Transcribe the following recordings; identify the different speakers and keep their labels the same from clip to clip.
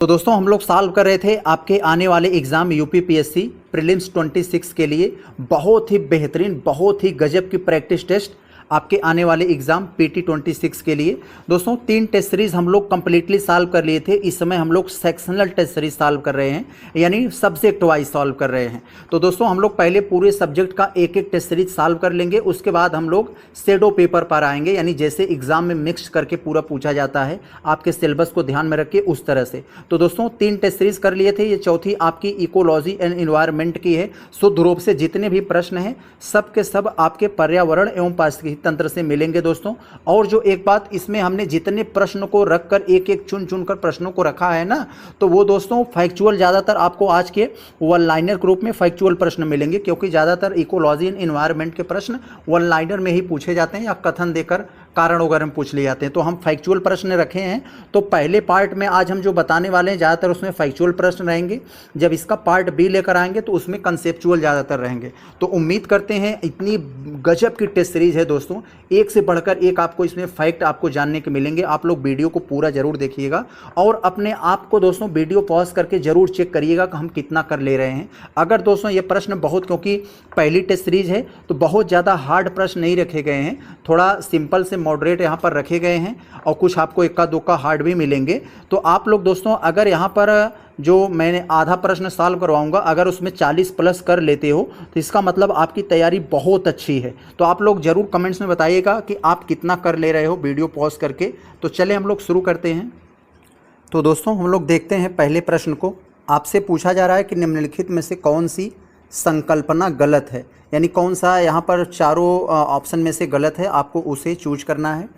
Speaker 1: तो दोस्तों हम लोग सॉल्व कर रहे थे आपके आने वाले एग्ज़ाम यूपीपीएससी प्रीलिम्स 26 के लिए बहुत ही बेहतरीन, बहुत ही गजब की प्रैक्टिस टेस्ट आपके आने वाले एग्ज़ाम पीटी 26 के लिए। दोस्तों 3 टेस्ट सीरीज़ हम लोग कंप्लीटली सॉल्व कर लिए थे। इस समय हम लोग सेक्शनल टेस्ट सीरीज सॉल्व कर रहे हैं, यानी सब्जेक्ट वाइज सॉल्व कर रहे हैं। तो दोस्तों हम लोग पहले पूरे सब्जेक्ट का एक एक टेस्ट सीरीज सॉल्व कर लेंगे, उसके बाद हम लोग शेडो पेपर पर आएंगे, यानी जैसे एग्जाम में मिक्स करके पूरा पूछा जाता है, आपके सिलेबस को ध्यान में रख के उस तरह से। तो दोस्तों 3 टेस्ट सीरीज कर लिए थे, ये चौथी आपकी इकोलॉजी एंड इन्वायरमेंट की है। शुद्ध रूप से जितने भी प्रश्न हैं सब के सब आपके पर्यावरण एवं पारिस्थितिकी तंत्र से मिलेंगे दोस्तों। और जो एक बात, इसमें हमने जितने प्रश्न को रखकर एक एक चुन चुन कर प्रश्नों को रखा है ना, तो वो दोस्तों फैक्चुअल ज़्यादातर आपको आज के वन लाइनर के रूप में फैक्चुअल प्रश्न मिलेंगे, क्योंकि ज़्यादातर इकोलॉजी एंड इन्वायरमेंट के प्रश्न वन लाइनर में ही पूछे जाते हैं या कथन देकर कारण वगैरह में पूछ लिए जाते हैं। तो हम फैक्चुअल प्रश्न रखे हैं। तो पहले पार्ट में आज हम जो बताने वाले हैं ज़्यादातर उसमें फैक्चुअल प्रश्न रहेंगे। जब इसका पार्ट बी लेकर आएंगे तो उसमें कंसेप्चुअल ज़्यादातर रहेंगे। तो उम्मीद करते हैं, इतनी गजब की टेस्ट सीरीज है दोस्तों, एक से बढ़कर एक आपको इसमें फैक्ट आपको जानने के मिलेंगे। आप लोग वीडियो को पूरा जरूर देखिएगा और अपने आप को दोस्तों वीडियो पॉज करके जरूर चेक करिएगा कि हम कितना कर ले रहे हैं। अगर दोस्तों ये प्रश्न बहुत, क्योंकि पहली टेस्ट सीरीज है तो बहुत ज़्यादा हार्ड प्रश्न नहीं रखे गए हैं, थोड़ा सिंपल से मॉडरेट यहाँ पर रखे गए हैं और कुछ आपको इक्का दुक्का हार्ड भी मिलेंगे। तो आप लोग दोस्तों अगर यहाँ पर जो मैंने आधा प्रश्न सॉल्व करवाऊंगा, अगर उसमें 40 प्लस कर लेते हो तो इसका मतलब आपकी तैयारी बहुत अच्छी है। तो आप लोग ज़रूर कमेंट्स में बताइएगा कि आप कितना कर ले रहे हो वीडियो पॉज करके। तो चले हम लोग शुरू करते हैं। तो दोस्तों हम लोग देखते हैं पहले प्रश्न को। आपसे पूछा जा रहा है कि निम्नलिखित में से कौन सी संकल्पना गलत है, यानी कौन सा यहाँ पर चारों ऑप्शन में से गलत है, आपको उसे चूज करना है।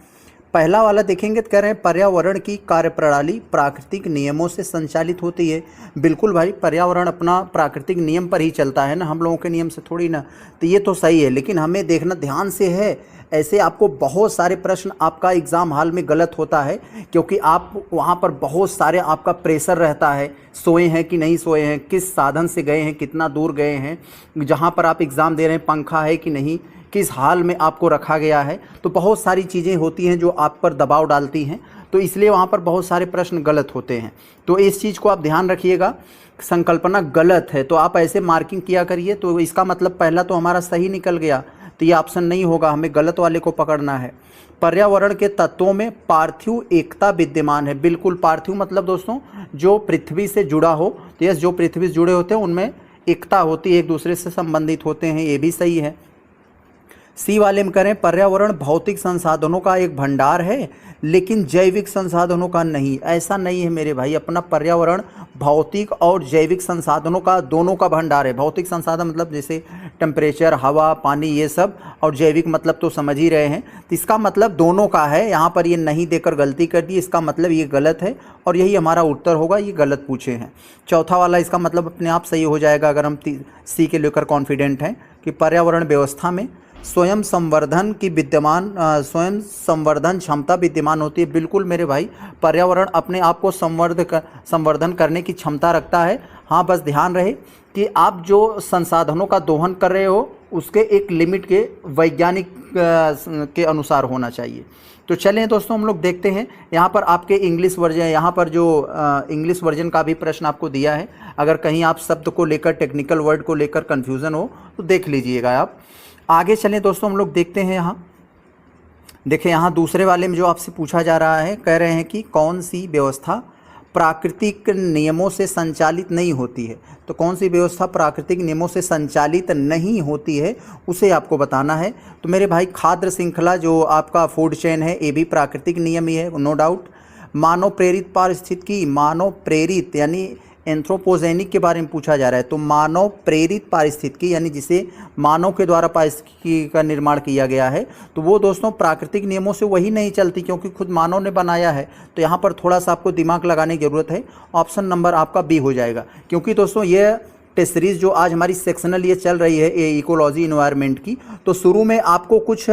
Speaker 1: पहला वाला देखेंगे तो कह रहे हैं पर्यावरण की कार्यप्रणाली प्राकृतिक नियमों से संचालित होती है। बिल्कुल भाई, पर्यावरण अपना प्राकृतिक नियम पर ही चलता है ना, हम लोगों के नियम से थोड़ी ना। तो ये तो सही है, लेकिन हमें देखना ध्यान से है। ऐसे आपको बहुत सारे प्रश्न आपका एग्ज़ाम हॉल में गलत होता है, क्योंकि आप वहाँ पर बहुत सारे आपका प्रेशर रहता है, सोए हैं कि नहीं सोए हैं, किस साधन से गए हैं, कितना दूर गए हैं, जहाँ पर आप एग्ज़ाम दे रहे हैं पंखा है कि नहीं, किस हाल में आपको रखा गया है। तो बहुत सारी चीज़ें होती हैं जो आप पर दबाव डालती हैं, तो इसलिए वहाँ पर बहुत सारे प्रश्न गलत होते हैं। तो इस चीज़ को आप ध्यान रखिएगा, संकल्पना गलत है तो आप ऐसे मार्किंग किया करिए। तो इसका मतलब पहला तो हमारा सही निकल गया, तो ये ऑप्शन नहीं होगा, हमें गलत वाले को पकड़ना है। पर्यावरण के तत्वों में पार्थिव एकता विद्यमान है। बिल्कुल, पार्थिव मतलब दोस्तों जो पृथ्वी से जुड़ा हो, तो यस, जो पृथ्वी से जुड़े होते हैं उनमें एकता होती है, एक दूसरे से संबंधित होते हैं, ये भी सही है। सी वाले में करें पर्यावरण भौतिक संसाधनों का एक भंडार है लेकिन जैविक संसाधनों का नहीं। ऐसा नहीं है मेरे भाई, अपना पर्यावरण भौतिक और जैविक संसाधनों का दोनों का भंडार है। भौतिक संसाधन मतलब जैसे टेम्परेचर, हवा, पानी, ये सब, और जैविक मतलब तो समझ ही रहे हैं। तो इसका मतलब दोनों का है, यहाँ पर ये नहीं देकर गलती कर दी, इसका मतलब ये गलत है और यही हमारा उत्तर होगा, ये गलत पूछे हैं। चौथा वाला इसका मतलब अपने आप सही हो जाएगा अगर हम सी के लेकर कॉन्फिडेंट हैं कि पर्यावरण व्यवस्था में स्वयं संवर्धन की स्वयं संवर्धन क्षमता विद्यमान होती है। बिल्कुल मेरे भाई, पर्यावरण अपने आप को संवर्धन करने की क्षमता रखता है। हाँ, बस ध्यान रहे कि आप जो संसाधनों का दोहन कर रहे हो उसके एक लिमिट के वैज्ञानिक के अनुसार होना चाहिए। तो चलें दोस्तों हम लोग देखते हैं। यहाँ पर आपके इंग्लिश वर्जन, यहाँ पर जो इंग्लिश वर्जन का भी प्रश्न आपको दिया है, अगर कहीं आप शब्द को लेकर, टेक्निकल वर्ड को लेकर कन्फ्यूज़न हो तो देख लीजिएगा आप। आगे चलें दोस्तों हम लोग देखते हैं। यहाँ देखें, यहाँ दूसरे वाले में जो आपसे पूछा जा रहा है, कह रहे हैं कि कौन सी व्यवस्था प्राकृतिक नियमों से संचालित नहीं होती है। तो कौन सी व्यवस्था प्राकृतिक नियमों से संचालित नहीं होती है उसे आपको बताना है। तो मेरे भाई खाद्य श्रृंखला जो आपका फूड चेन है, ये भी प्राकृतिक नियम ही है, नो डाउट। मानव प्रेरित पारिस्थितिकी, मानव प्रेरित यानी एंथ्रोपोजेनिक के बारे में पूछा जा रहा है। तो मानव प्रेरित पारिस्थितिकी यानी जिसे मानव के द्वारा पारिस्थितिकी का निर्माण किया गया है, तो वो दोस्तों प्राकृतिक नियमों से वही नहीं चलती, क्योंकि खुद मानव ने बनाया है। तो यहाँ पर थोड़ा सा आपको दिमाग लगाने की ज़रूरत है। ऑप्शन नंबर आपका बी हो जाएगा, क्योंकि दोस्तों ये टेस्ट सीरीज़ जो आज हमारी सेक्शनल ये चल रही है, ये इकोलॉजी इन्वायरमेंट की, तो शुरू में आपको कुछ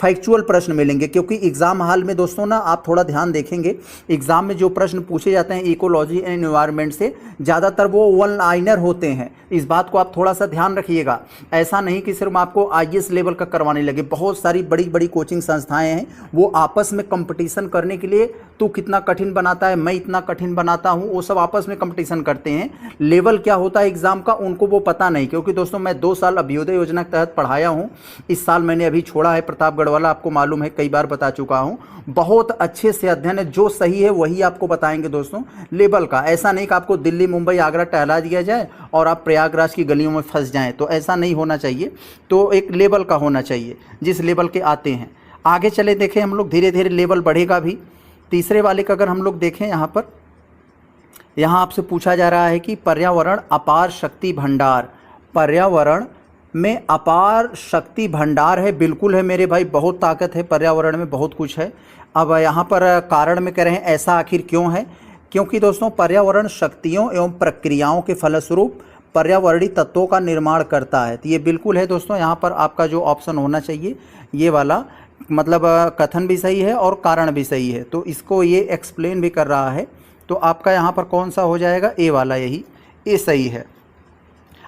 Speaker 1: फैक्चुअल प्रश्न मिलेंगे, क्योंकि एग्ज़ाम हाल में दोस्तों ना आप थोड़ा ध्यान देखेंगे, एग्ज़ाम में जो प्रश्न पूछे जाते हैं इकोलॉजी एंड एनवायरनमेंट से ज़्यादातर वो वन लाइनर होते हैं। इस बात को आप थोड़ा सा ध्यान रखिएगा। ऐसा नहीं कि सिर्फ आपको आईएएस लेवल का करवाने लगे, बहुत सारी बड़ी बड़ी कोचिंग संस्थाएं हैं, वो आपस में कंपटीशन करने के लिए तू कितना कठिन बनाता है, मैं इतना कठिन बनाता हूँ, वो सब आपस में कंपटीशन करते हैं। लेवल क्या होता है एग्ज़ाम का उनको वो पता नहीं, क्योंकि दोस्तों मैं 2 साल अभ्युदय योजना के तहत पढ़ाया हूँ। इस साल मैंने अभी छोड़ा है प्रतापगढ़ वाला, आपको मालूम है, कई बार बता चुका हूँ। बहुत अच्छे से अध्ययन है, जो सही है वही आपको बताएंगे दोस्तों लेवल का। ऐसा नहीं कि आपको दिल्ली मुंबई आगरा टहला दिया जाए और आप प्रयागराज की गलियों में फंस जाएं, तो ऐसा नहीं होना चाहिए। तो एक लेवल का होना चाहिए जिस लेवल के आते हैं। आगे चले देखें हम लोग, धीरे धीरे लेवल बढ़ेगा भी। तीसरे वाले का अगर हम लोग देखें यहाँ आपसे पूछा जा रहा है कि पर्यावरण अपार शक्ति भंडार, पर्यावरण में अपार शक्ति भंडार है। बिल्कुल है मेरे भाई, बहुत ताकत है पर्यावरण में, बहुत कुछ है। अब यहाँ पर कारण में कह रहे हैं ऐसा आखिर क्यों है, क्योंकि दोस्तों पर्यावरण शक्तियों एवं प्रक्रियाओं के फलस्वरूप पर्यावरणीय तत्वों का निर्माण करता है। तो ये बिल्कुल है दोस्तों, यहाँ पर आपका जो ऑप्शन होना चाहिए ये वाला, मतलब कथन भी सही है और कारण भी सही है, तो इसको ये एक्सप्लेन भी कर रहा है। तो आपका यहाँ पर कौन सा हो जाएगा, ए वाला, यही ए सही है।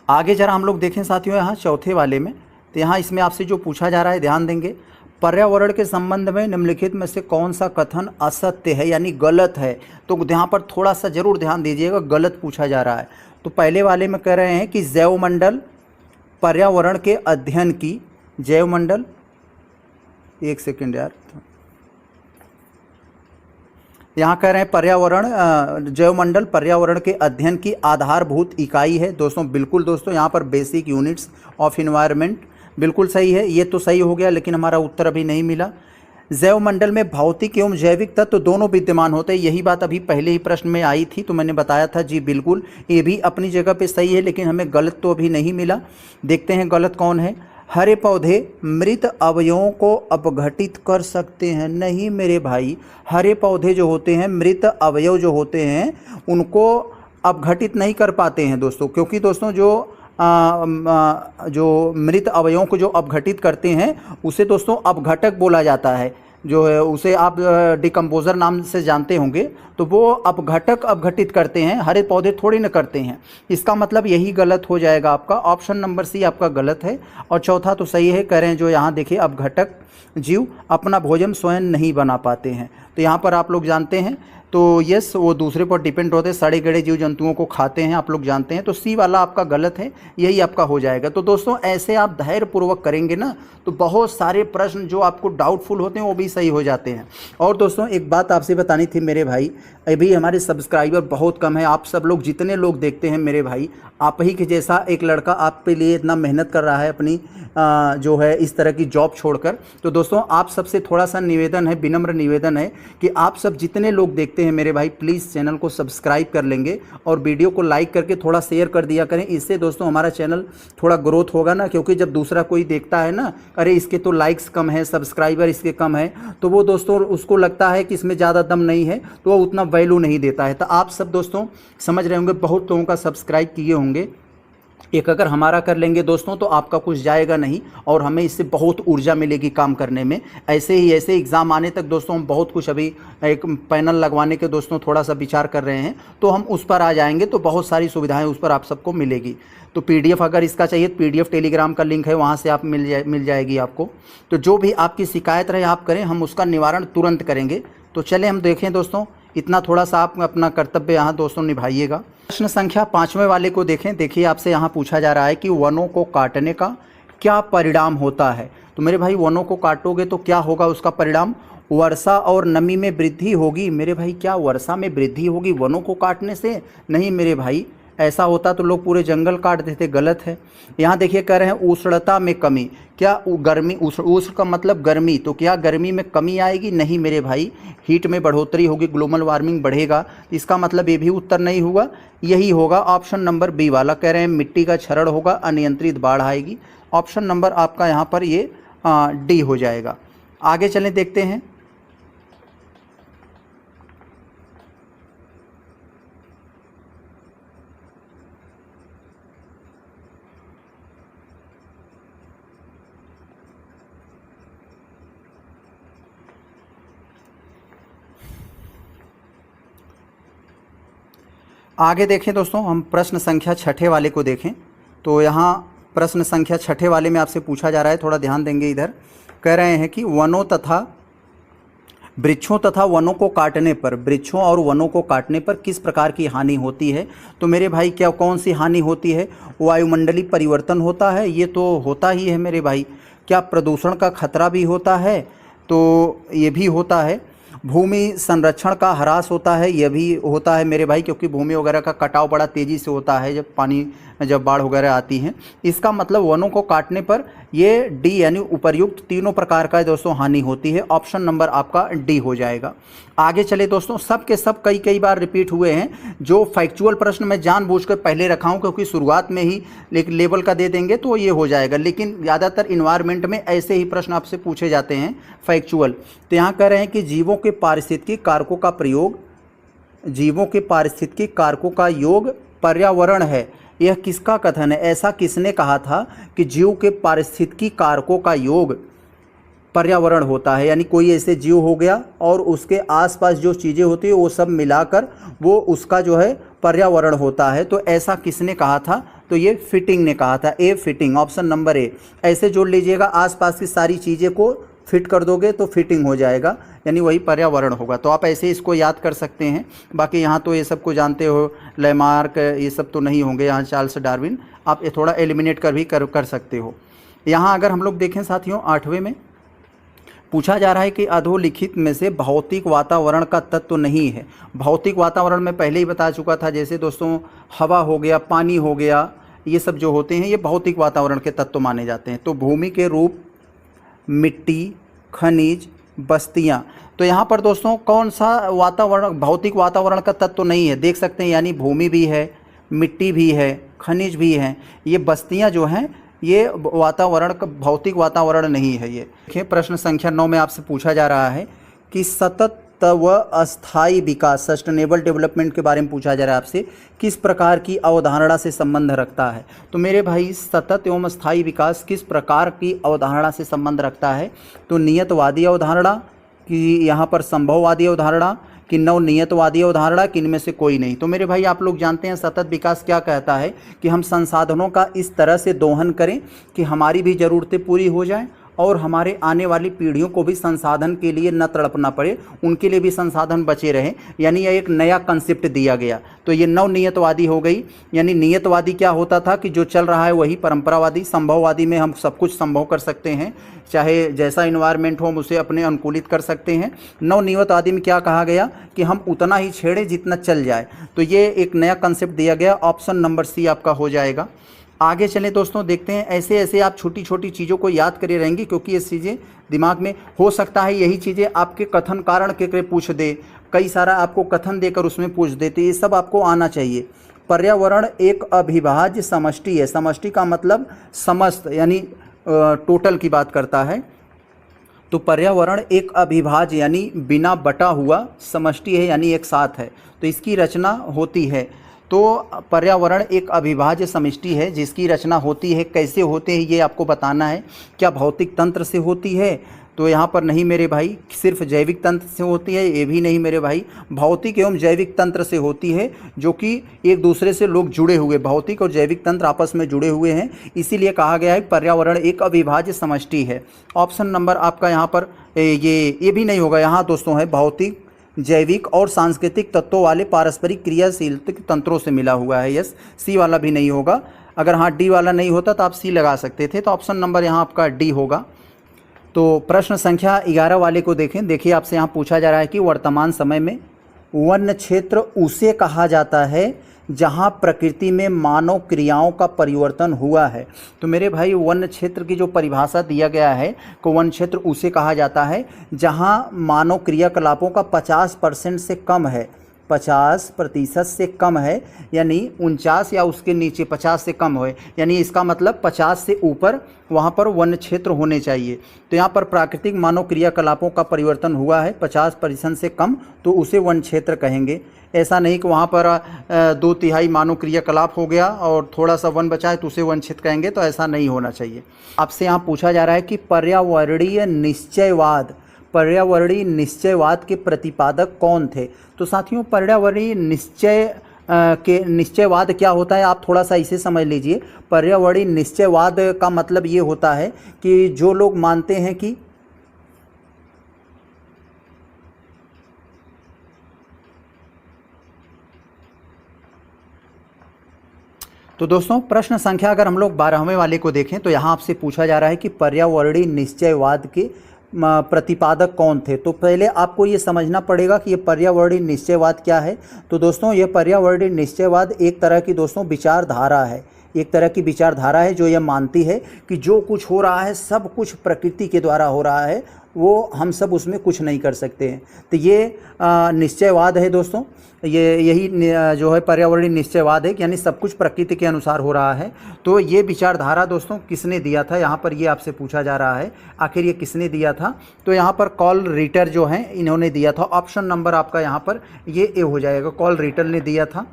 Speaker 1: आगे जरा हम लोग देखें साथियों यहाँ चौथे वाले में, तो यहाँ इसमें आपसे जो पूछा जा रहा है ध्यान देंगे, पर्यावरण के संबंध में निम्नलिखित में से कौन सा कथन असत्य है यानी गलत है। तो यहाँ पर थोड़ा सा जरूर ध्यान दीजिएगा, गलत पूछा जा रहा है। तो पहले वाले में कह रहे हैं कि जैवमंडल पर्यावरण के अध्ययन की, जैवमंडल, एक सेकेंड यार, यहाँ कह रहे हैं पर्यावरण, जैवमंडल पर्यावरण के अध्ययन की आधारभूत इकाई है। दोस्तों बिल्कुल दोस्तों, यहाँ पर बेसिक यूनिट्स ऑफ इन्वायरमेंट, बिल्कुल सही है, ये तो सही हो गया, लेकिन हमारा उत्तर अभी नहीं मिला। जैवमंडल में भौतिक एवं जैविक तत्व दोनों विद्यमान होते हैं, यही बात अभी पहले ही प्रश्न में आई थी, तो मैंने बताया था जी बिल्कुल, ये भी अपनी जगह पे सही है, लेकिन हमें गलत तो अभी नहीं मिला। देखते हैं गलत कौन है। हरे पौधे मृत अवयवों को अपघटित कर सकते हैं, नहीं मेरे भाई, हरे पौधे जो होते हैं, मृत अवयव जो होते हैं, उनको अपघटित नहीं कर पाते हैं दोस्तों, क्योंकि दोस्तों जो मृत अवयवों को जो अपघटित करते हैं उसे दोस्तों अपघटक बोला जाता है, जो है उसे आप डिकम्पोजर नाम से जानते होंगे। तो वो अपघटक अपघटित करते हैं, हरे पौधे थोड़ी न करते हैं। इसका मतलब यही गलत हो जाएगा आपका, ऑप्शन नंबर सी आपका गलत है। और चौथा तो सही है, कह रहे हैं जो यहाँ देखिए अपघटक जीव अपना भोजन स्वयं नहीं बना पाते हैं। तो यहाँ पर आप लोग जानते हैं, तो यस वो दूसरे पर डिपेंड होते हैं, सड़े गड़े जीव जंतुओं को खाते हैं, आप लोग जानते हैं। तो सी वाला आपका गलत है, यही आपका हो जाएगा। तो दोस्तों ऐसे आप धैर्यपूर्वक करेंगे ना, तो बहुत सारे प्रश्न जो आपको डाउटफुल होते हैं वो भी सही हो जाते हैं। और दोस्तों एक बात आपसे बतानी थी मेरे भाई, अभी हमारे सब्सक्राइबर बहुत कम है, आप सब लोग जितने लोग देखते हैं मेरे भाई, आप ही के जैसा एक लड़का आपके लिए इतना मेहनत कर रहा है अपनी जो है इस तरह की जॉब छोड़कर। तो दोस्तों आप सबसे थोड़ा सा निवेदन है, विनम्र निवेदन है कि आप सब जितने लोग देखते हैं मेरे भाई, प्लीज़ चैनल को सब्सक्राइब कर लेंगे और वीडियो को लाइक करके थोड़ा शेयर कर दिया करें। इससे दोस्तों हमारा चैनल थोड़ा ग्रोथ होगा ना, क्योंकि जब दूसरा कोई देखता है ना, अरे इसके तो लाइक्स कम है, सब्सक्राइबर इसके कम है, तो वो दोस्तों उसको लगता है कि इसमें ज़्यादा दम नहीं है, तो वो उतना वैल्यू नहीं देता है। तो आप सब दोस्तों समझ रहे होंगे, बहुत लोगों का सब्सक्राइब किए होंगे, एक अगर हमारा कर लेंगे दोस्तों तो आपका कुछ जाएगा नहीं, और हमें इससे बहुत ऊर्जा मिलेगी काम करने में। ऐसे एग्ज़ाम आने तक दोस्तों हम बहुत कुछ, अभी एक पैनल लगवाने के दोस्तों थोड़ा सा विचार कर रहे हैं, तो हम उस पर आ जाएंगे, तो बहुत सारी सुविधाएं उस पर आप सबको मिलेगी। तो PDF अगर इसका चाहिए, PDF टेलीग्राम का लिंक है, वहाँ से आप मिल जाएगी आपको। तो जो भी आपकी शिकायत रहे आप करें, हम उसका निवारण तुरंत करेंगे। तो चले हम देखें दोस्तों, इतना थोड़ा सा आप अपना कर्तव्य यहाँ दोस्तों निभाइएगा। प्रश्न संख्या 5वें वाले को देखें। देखिए आपसे यहाँ पूछा जा रहा है कि वनों को काटने का क्या परिणाम होता है। तो मेरे भाई वनों को काटोगे तो क्या होगा उसका परिणाम, वर्षा और नमी में वृद्धि होगी। मेरे भाई क्या वर्षा में वृद्धि होगी वनों को काटने से? नहीं मेरे भाई, ऐसा होता तो लोग पूरे जंगल काट देते, गलत है। यहाँ देखिए कह रहे हैं उष्णता में कमी, क्या गर्मी, उष्ण का मतलब गर्मी, तो क्या गर्मी में कमी आएगी? नहीं मेरे भाई, हीट में बढ़ोतरी होगी, ग्लोबल वार्मिंग बढ़ेगा। इसका मतलब ये भी उत्तर नहीं होगा, यही होगा ऑप्शन नंबर बी वाला। कह रहे हैं मिट्टी का क्षरण होगा, अनियंत्रित बाढ़ आएगी। ऑप्शन नंबर आपका यहाँ पर ये डी हो जाएगा। आगे चलें देखते हैं। आगे देखें दोस्तों, हम प्रश्न संख्या 6 वाले को देखें। तो यहाँ प्रश्न संख्या 6 वाले में आपसे पूछा जा रहा है, थोड़ा ध्यान देंगे इधर। कह रहे हैं कि वनों तथा वृक्षों तथा वनों को काटने पर, वृक्षों और वनों को काटने पर किस प्रकार की हानि होती है? तो मेरे भाई क्या कौन सी हानि होती है? वायुमंडलीय परिवर्तन होता है, ये तो होता ही है मेरे भाई। क्या प्रदूषण का खतरा भी होता है? तो ये भी होता है। भूमि संरक्षण का ह्रास होता है, यह भी होता है मेरे भाई, क्योंकि भूमि वगैरह का कटाव बड़ा तेज़ी से होता है जब बाढ़ वगैरह आती है। इसका मतलब वनों को काटने पर ये डी यानी उपर्युक्त तीनों प्रकार का दोस्तों हानि होती है। ऑप्शन नंबर आपका डी हो जाएगा। आगे चले दोस्तों, सब के सब कई बार रिपीट हुए हैं। जो फैक्चुअल प्रश्न मैं जानबूझकर पहले रखा हूँ, क्योंकि शुरुआत में ही लेवल का दे देंगे तो ये हो जाएगा, लेकिन ज़्यादातर इन्वायरमेंट में ऐसे ही प्रश्न आपसे पूछे जाते हैं फैक्चुअल। तो यहाँ कह रहे हैं कि जीवों के पारिस्थितिकी कारकों का प्रयोग, जीवों के पारिस्थितिकी कारकों का योग पर्यावरण है। यह किसका कथन है? ऐसा किसने कहा था कि जीव के पारिस्थितिकी कारकों का योग पर्यावरण होता है? यानी कोई ऐसे जीव हो गया और उसके आसपास जो चीज़ें होती है वो सब मिलाकर वो उसका जो है पर्यावरण होता है। तो ऐसा किसने कहा था? तो ये फिटिंग ने कहा था। ए फिटिंग, ऑप्शन नंबर ए। ऐसे जोड़ लीजिएगा, आसपास की सारी चीज़ें को फिट कर दोगे तो फिटिंग हो जाएगा, यानी वही पर्यावरण होगा। तो आप ऐसे इसको याद कर सकते हैं। बाकी यहाँ तो ये सब को जानते हो, लैमार्क ये सब तो नहीं होंगे यहाँ, चार्ल्स डार्विन, आप ये थोड़ा एलिमिनेट कर भी कर सकते हो। यहाँ अगर हम लोग देखें साथियों, 8वें में पूछा जा रहा है कि अधोलिखित में से भौतिक वातावरण का तत्व नहीं है। भौतिक वातावरण में पहले ही बता चुका था, जैसे दोस्तों हवा हो गया, पानी हो गया, ये सब जो होते हैं ये भौतिक वातावरण के तत्व माने जाते हैं। तो भूमि के रूप, मिट्टी, खनिज, बस्तियाँ। तो यहाँ पर दोस्तों कौन सा वातावरण भौतिक वातावरण का तत्व नहीं है? देख सकते हैं, यानी भूमि भी है, मिट्टी भी है, खनिज भी है। ये बस्तियाँ जो हैं ये वातावरण का भौतिक वातावरण नहीं है। ये देखिए, प्रश्न संख्या 9 में आपसे पूछा जा रहा है कि सतत व अस्थायी विकास, सस्टेनेबल डेवलपमेंट के बारे में पूछा जा रहा है आपसे, किस प्रकार की अवधारणा से संबंध रखता है? तो मेरे भाई सतत एवं स्थायी विकास किस प्रकार की अवधारणा से संबंध रखता है? तो नियतवादी अवधारणा कि यहाँ पर संभववादी अवधारणा कि नवनियतवादी अवधारणा, कि इनमें से कोई नहीं? तो मेरे भाई आप लोग जानते हैं सतत विकास क्या कहता है कि हम संसाधनों का इस तरह से दोहन करें कि हमारी भी ज़रूरतें पूरी हो जाएं और हमारे आने वाली पीढ़ियों को भी संसाधन के लिए न तड़पना पड़े, उनके लिए भी संसाधन बचे रहें। यानी यह एक नया कंसेप्ट दिया गया। तो ये नवनियतवादी हो गई। यानी नियतवादी क्या होता था कि जो चल रहा है वही परंपरावादी। संभववादी में हम सब कुछ संभव कर सकते हैं, चाहे जैसा इन्वायरमेंट हो हम उसे अपने अनुकूलित कर सकते हैं। नवनियतवादी में क्या कहा गया कि हम उतना ही छेड़ें जितना चल जाए। तो ये एक नया कंसेप्ट दिया गया। ऑप्शन नंबर सी आपका हो जाएगा। आगे चलें दोस्तों, देखते हैं। ऐसे ऐसे आप छोटी छोटी चीज़ों को याद करे रहेंगे, क्योंकि ये चीज़ें दिमाग में हो सकता है यही चीज़ें आपके कथन कारण के पूछ दे, कई सारा आपको कथन देकर उसमें पूछ दे। तो ये सब आपको आना चाहिए। पर्यावरण एक अविभाज्य समष्टि है। समष्टि का मतलब समस्त, यानी टोटल की बात करता है। तो पर्यावरण एक अविभाज्य यानी बिना बटा हुआ समष्टि है, यानी एक साथ है। तो इसकी रचना होती है। तो पर्यावरण एक अविभाज्य समष्टि है जिसकी रचना होती है। कैसे होते हैं ये आपको बताना है। क्या भौतिक तंत्र से होती है? तो यहाँ पर नहीं मेरे भाई, सिर्फ जैविक तंत्र से होती है, ये भी नहीं मेरे भाई। भौतिक एवं जैविक तंत्र से होती है, जो कि एक दूसरे से लोग जुड़े हुए, भौतिक और जैविक तंत्र आपस में जुड़े हुए हैं, इसीलिए कहा गया है पर्यावरण एक अविभाज्य समष्टि है। ऑप्शन नंबर आपका यहाँ पर ये भी नहीं होगा। यहाँ दोस्तों है भौतिक, जैविक और सांस्कृतिक तत्वों वाले पारस्परिक क्रियाशील तंत्रों से मिला हुआ है। यस, सी वाला भी नहीं होगा। अगर हाँ डी वाला नहीं होता तो आप सी लगा सकते थे। तो ऑप्शन नंबर यहाँ आपका डी होगा। तो प्रश्न संख्या 11 वाले को देखें। देखिए आपसे यहाँ पूछा जा रहा है कि वर्तमान समय में वन क्षेत्र उसे कहा जाता है जहाँ प्रकृति में मानव क्रियाओं का परिवर्तन हुआ है। तो मेरे भाई वन क्षेत्र की जो परिभाषा दिया गया है कि वन क्षेत्र उसे कहा जाता है जहाँ मानव क्रियाकलापों का 50% से कम है, 50% से कम है, यानी 49 या उसके नीचे 50 से कम हो, यानी इसका मतलब 50 से ऊपर वहाँ पर वन क्षेत्र होने चाहिए। तो यहाँ पर प्राकृतिक मानव क्रियाकलापों का परिवर्तन हुआ है 50% से कम, तो उसे वन क्षेत्र कहेंगे। ऐसा नहीं कि वहाँ पर 2/3 मानव क्रियाकलाप हो गया और थोड़ा सा वन बचा है तो उसे वन क्षेत्र कहेंगे, तो ऐसा नहीं होना चाहिए। आपसे यहाँ पूछा जा रहा है कि पर्यावरणीय निश्चयवाद के प्रतिपादक कौन थे? तो साथियों पर्यावरणीय निश्चयवाद क्या होता है आप थोड़ा सा इसे समझ लीजिए। पर्यावरणीय निश्चयवाद का मतलब ये होता है कि जो लोग मानते हैं कि तो दोस्तों प्रश्न संख्या अगर हम लोग 12वें वाले को देखें तो यहाँ आपसे पूछा जा रहा है कि पर्यावरणीय निश्चयवाद के प्रतिपादक कौन थे। तो पहले आपको ये समझना पड़ेगा कि ये पर्यावरणीय निश्चयवाद क्या है। तो दोस्तों ये पर्यावरणीय निश्चयवाद एक तरह की दोस्तों विचारधारा है, एक तरह की विचारधारा है जो ये मानती है कि जो कुछ हो रहा है सब कुछ प्रकृति के द्वारा हो रहा है, वो हम सब उसमें कुछ नहीं कर सकते हैं। तो ये निश्चयवाद है दोस्तों, यही जो है पर्यावरणीय निश्चयवाद है, यानी सब कुछ प्रकृति के अनुसार हो रहा है। तो ये विचारधारा दोस्तों किसने दिया था, यहाँ पर ये आपसे पूछा जा रहा है आखिर ये किसने दिया था। तो यहाँ पर कार्ल रिटर जो हैं इन्होंने दिया था। ऑप्शन नंबर आपका यहाँ पर ये ए हो जाएगा, कार्ल रिटर ने दिया था।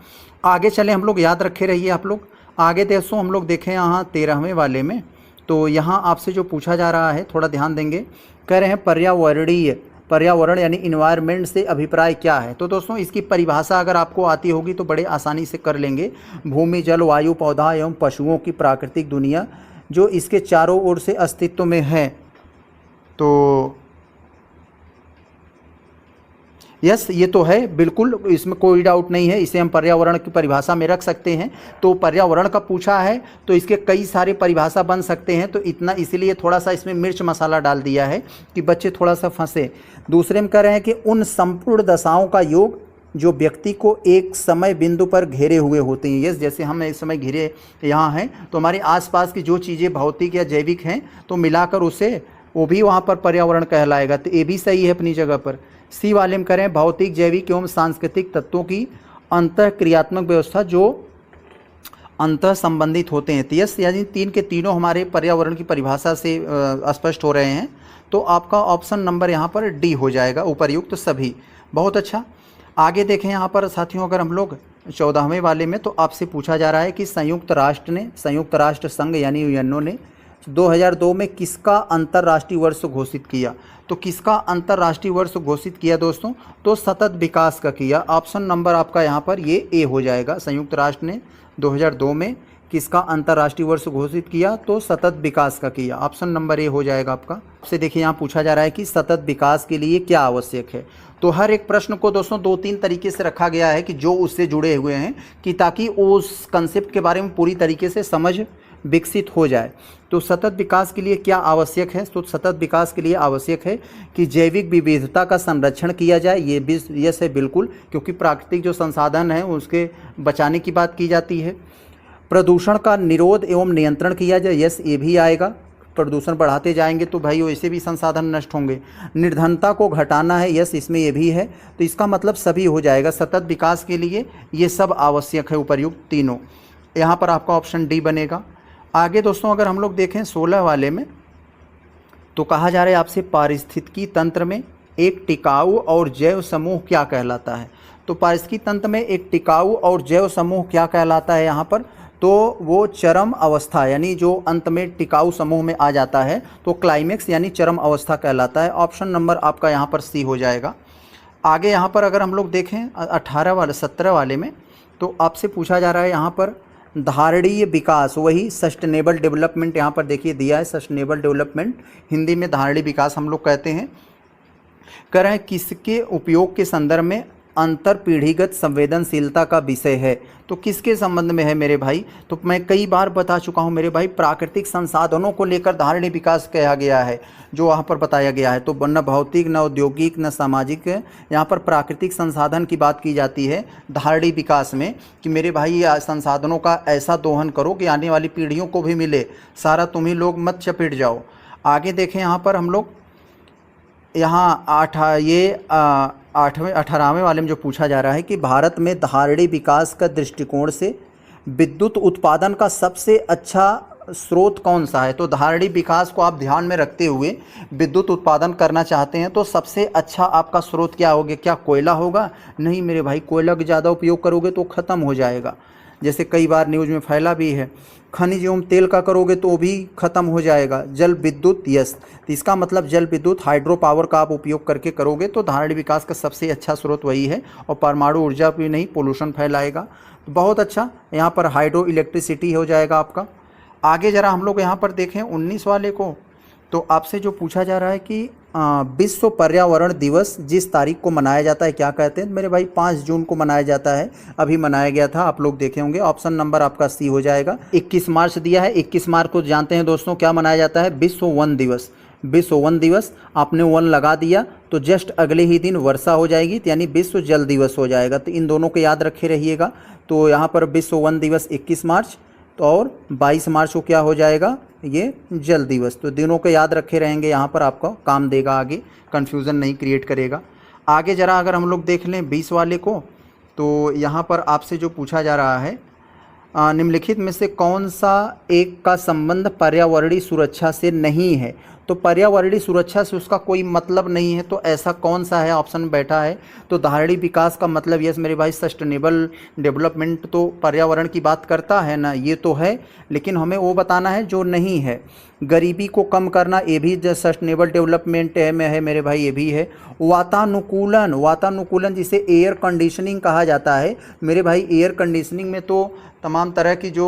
Speaker 1: आगे चले हम लोग, याद रखे रहिए आप लोग। आगे दोस्तों हम लोग देखें यहाँ 13वें वाले में, तो यहाँ आपसे जो पूछा जा रहा है थोड़ा ध्यान देंगे। कह रहे हैं पर्यावरण यानी इन्वायरमेंट से अभिप्राय क्या है। तो दोस्तों इसकी परिभाषा अगर आपको आती होगी तो बड़े आसानी से कर लेंगे। भूमि, जल, वायु, पौधा एवं पशुओं की प्राकृतिक दुनिया जो इसके चारों ओर से अस्तित्व में है। तो यस, ये तो है बिल्कुल, इसमें कोई डाउट नहीं है, इसे हम पर्यावरण की परिभाषा में रख सकते हैं। तो पर्यावरण का पूछा है तो इसके कई सारे परिभाषा बन सकते हैं। तो इतना इसलिए थोड़ा सा इसमें मिर्च मसाला डाल दिया है कि बच्चे थोड़ा सा फंसे। दूसरे में कह रहे हैं कि उन संपूर्ण दशाओं का योग जो व्यक्ति को एक समय बिंदु पर घेरे हुए होते हैं। यस, जैसे हम इस समय घिरे यहाँ हैं तो हमारे आसपास की जो चीज़ें भौतिक या जैविक हैं तो मिलाकर उसे वो भी वहाँ पर पर्यावरण कहलाएगा। तो ये भी सही है अपनी जगह पर। सी वाले में करें भौतिक, जैविक एवं सांस्कृतिक तत्वों की अंतः क्रियात्मक व्यवस्था जो अंतः संबंधित होते हैं। यस, यानी तीन के तीनों हमारे पर्यावरण की परिभाषा से स्पष्ट हो रहे हैं। तो आपका ऑप्शन नंबर यहाँ पर डी हो जाएगा, उपर्युक्त सभी। बहुत अच्छा। आगे देखें यहाँ पर साथियों, अगर हम लोग 14वें वाले में, तो आपसे पूछा जा रहा है कि संयुक्त राष्ट्र संघ यानी यूएनओ ने 2002 में किसका अंतर्राष्ट्रीय वर्ष घोषित किया। तो किसका अंतर्राष्ट्रीय वर्ष घोषित किया दोस्तों, तो सतत विकास का किया। ऑप्शन नंबर आपका यहाँ पर ये ए हो जाएगा। संयुक्त राष्ट्र ने 2002 में किसका अंतर्राष्ट्रीय वर्ष घोषित किया, तो सतत विकास का किया। ऑप्शन नंबर ए हो जाएगा आपका। आपसे देखिए यहाँ पूछा जा रहा है कि सतत विकास के लिए क्या आवश्यक है। तो हर एक प्रश्न को दोस्तों 2-3 तरीके से रखा गया है कि जो उससे जुड़े हुए हैं, कि ताकि उस कंसेप्ट के बारे में पूरी तरीके से समझ विकसित हो जाए। तो सतत विकास के लिए क्या आवश्यक है, तो सतत विकास के लिए आवश्यक है कि जैविक विविधता का संरक्षण किया जाए। ये भी यस है बिल्कुल, क्योंकि प्राकृतिक जो संसाधन हैं उसके बचाने की बात की जाती है। प्रदूषण का निरोध एवं नियंत्रण किया जाए। यस, ये भी आएगा। प्रदूषण बढ़ाते जाएंगे तो भाई वैसे भी संसाधन नष्ट होंगे। निर्धनता को घटाना है। यस, इसमें ये भी है। तो इसका मतलब सभी हो जाएगा। सतत विकास के लिए ये सब आवश्यक है, उपर्युक्त तीनों। यहाँ पर आपका ऑप्शन डी बनेगा। आगे दोस्तों अगर हम लोग देखें 16 वाले में, तो कहा जा रहा है आपसे पारिस्थितिकी तंत्र में एक टिकाऊ और जैव समूह क्या कहलाता है। तो पारिस्थितिकी तंत्र में एक टिकाऊ और जैव समूह क्या कहलाता है यहाँ पर, तो वो चरम अवस्था यानी जो अंत में टिकाऊ समूह में आ जाता है तो क्लाइमेक्स यानी चरम अवस्था कहलाता है। ऑप्शन नंबर आपका यहाँ पर सी हो जाएगा। आगे यहाँ पर अगर हम लोग देखें 17 वाले में, तो आपसे पूछा जा रहा है यहाँ पर धारणीय विकास, वही सस्टेनेबल डेवलपमेंट यहाँ पर देखिए दिया है। सस्टेनेबल डेवलपमेंट हिंदी में धारणीय विकास हम लोग कहते हैं। कह रहे हैं किसके उपयोग के संदर्भ में अंतर पीढ़ीगत संवेदनशीलता का विषय है। तो किसके संबंध में है मेरे भाई, तो मैं कई बार बता चुका हूं मेरे भाई, प्राकृतिक संसाधनों को लेकर धारणीय विकास कहा गया है जो वहाँ पर बताया गया है। तो न भौतिक, न औद्योगिक, न सामाजिक, यहाँ पर प्राकृतिक संसाधन की बात की जाती है धारणीय विकास में, कि मेरे भाई संसाधनों का ऐसा दोहन करो कि आने वाली पीढ़ियों को भी मिले, सारा तुम ही लोग मत चपेट जाओ। आगे देखें यहाँ पर हम लोग, यहाँ 18वें वाले में जो पूछा जा रहा है कि भारत में धारणीय विकास का दृष्टिकोण से विद्युत उत्पादन का सबसे अच्छा स्रोत कौन सा है। तो धारणीय विकास को आप ध्यान में रखते हुए विद्युत उत्पादन करना चाहते हैं तो सबसे अच्छा आपका स्रोत क्या होगा, क्या कोयला होगा? नहीं मेरे भाई, कोयला का ज़्यादा उपयोग करोगे तो ख़त्म हो जाएगा, जैसे कई बार न्यूज़ में फैला भी है। खनिज एवं तेल का करोगे तो भी ख़त्म हो जाएगा। जल विद्युत, यस, तो इसका मतलब जल विद्युत हाइड्रो पावर का आप उपयोग करके करोगे तो धारणीय विकास का सबसे अच्छा स्रोत वही है। और परमाणु ऊर्जा भी नहीं, पोल्यूशन फैलाएगा। तो बहुत अच्छा, यहाँ पर हाइड्रो इलेक्ट्रिसिटी हो जाएगा आपका। आगे ज़रा हम लोग यहाँ पर देखें 19 वाले को, तो आपसे जो पूछा जा रहा है कि विश्व पर्यावरण दिवस जिस तारीख को मनाया जाता है क्या कहते हैं मेरे भाई? 5 जून को मनाया जाता है, अभी मनाया गया था, आप लोग देखे होंगे। ऑप्शन नंबर आपका सी हो जाएगा। 21 मार्च दिया है, 21 मार्च को जानते हैं दोस्तों क्या मनाया जाता है? विश्व वन दिवस। विश्व वन दिवस, आपने वन लगा दिया तो जस्ट अगले ही दिन वर्षा हो जाएगी, यानी विश्व जल दिवस हो जाएगा। तो इन दोनों को याद रखे रहिएगा। तो यहाँ पर विश्व वन दिवस 21 मार्च तो और 22 मार्च को क्या हो जाएगा? ये जल दिवस। तो दिनों को याद रखे रहेंगे, यहाँ पर आपको काम देगा, आगे कन्फ्यूज़न नहीं क्रिएट करेगा। आगे ज़रा अगर हम लोग देख लें 20 वाले को, तो यहाँ पर आपसे जो पूछा जा रहा है निम्नलिखित में से कौन सा एक का संबंध पर्यावरणीय सुरक्षा से नहीं है? तो पर्यावरणीय सुरक्षा से उसका कोई मतलब नहीं है, तो ऐसा कौन सा है? ऑप्शन में बैठा है तो धारणीय विकास का मतलब यस मेरे भाई सस्टेनेबल डेवलपमेंट तो पर्यावरण की बात करता है ना, ये तो है, लेकिन हमें वो बताना है जो नहीं है। गरीबी को कम करना ये भी सस्टेनेबल डेवलपमेंट में है मेरे भाई, ये भी है। वातानुकूलन, वातानुकूलन जिसे एयर कंडीशनिंग कहा जाता है मेरे भाई, एयर कंडीशनिंग में तो तमाम तरह की जो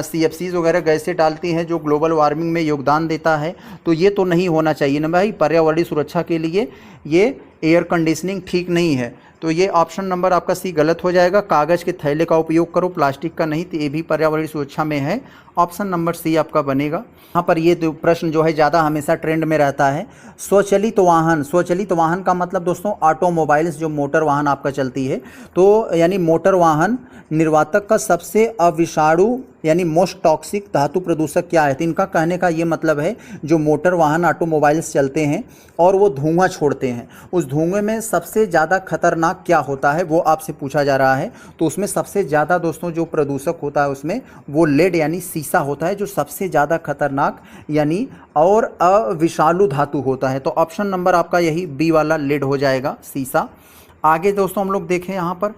Speaker 1: CFCs वगैरह गैसें डालती हैं जो ग्लोबल वार्मिंग में योगदान देता है, तो ये तो नहीं होना चाहिए ना भाई। पर्यावरणीय सुरक्षा के लिए ये एयर कंडीशनिंग ठीक नहीं है, तो ये ऑप्शन नंबर आपका सी गलत हो जाएगा। कागज़ के थैले का उपयोग करो, प्लास्टिक का नहीं, तो ये भी पर्यावरणीय सुरक्षा में है। ऑप्शन नंबर सी आपका बनेगा। यहाँ पर ये प्रश्न जो है ज़्यादा हमेशा ट्रेंड में रहता है। स्वचालित वाहन, स्वचालित वाहन का मतलब दोस्तों ऑटोमोबाइल्स, जो मोटर वाहन आपका चलती है, तो यानी मोटर वाहन निर्वातक का सबसे अविषाणु यानी मोस्ट टॉक्सिक धातु प्रदूषक क्या है? तो इनका कहने का ये मतलब है जो मोटर वाहन ऑटोमोबाइल्स चलते हैं और वो धुआं छोड़ते हैं, उस धुएं में सबसे ज़्यादा खतरनाक क्या होता है वो आपसे पूछा जा रहा है। तो उसमें सबसे ज़्यादा दोस्तों जो प्रदूषक होता है उसमें वो लेड यानी सीसा होता है, जो सबसे ज़्यादा खतरनाक यानी और अविषालु धातु होता है। तो ऑप्शन नंबर आपका यही बी वाला लेड हो जाएगा, सीसा। आगे दोस्तों हम लोग देखें यहाँ पर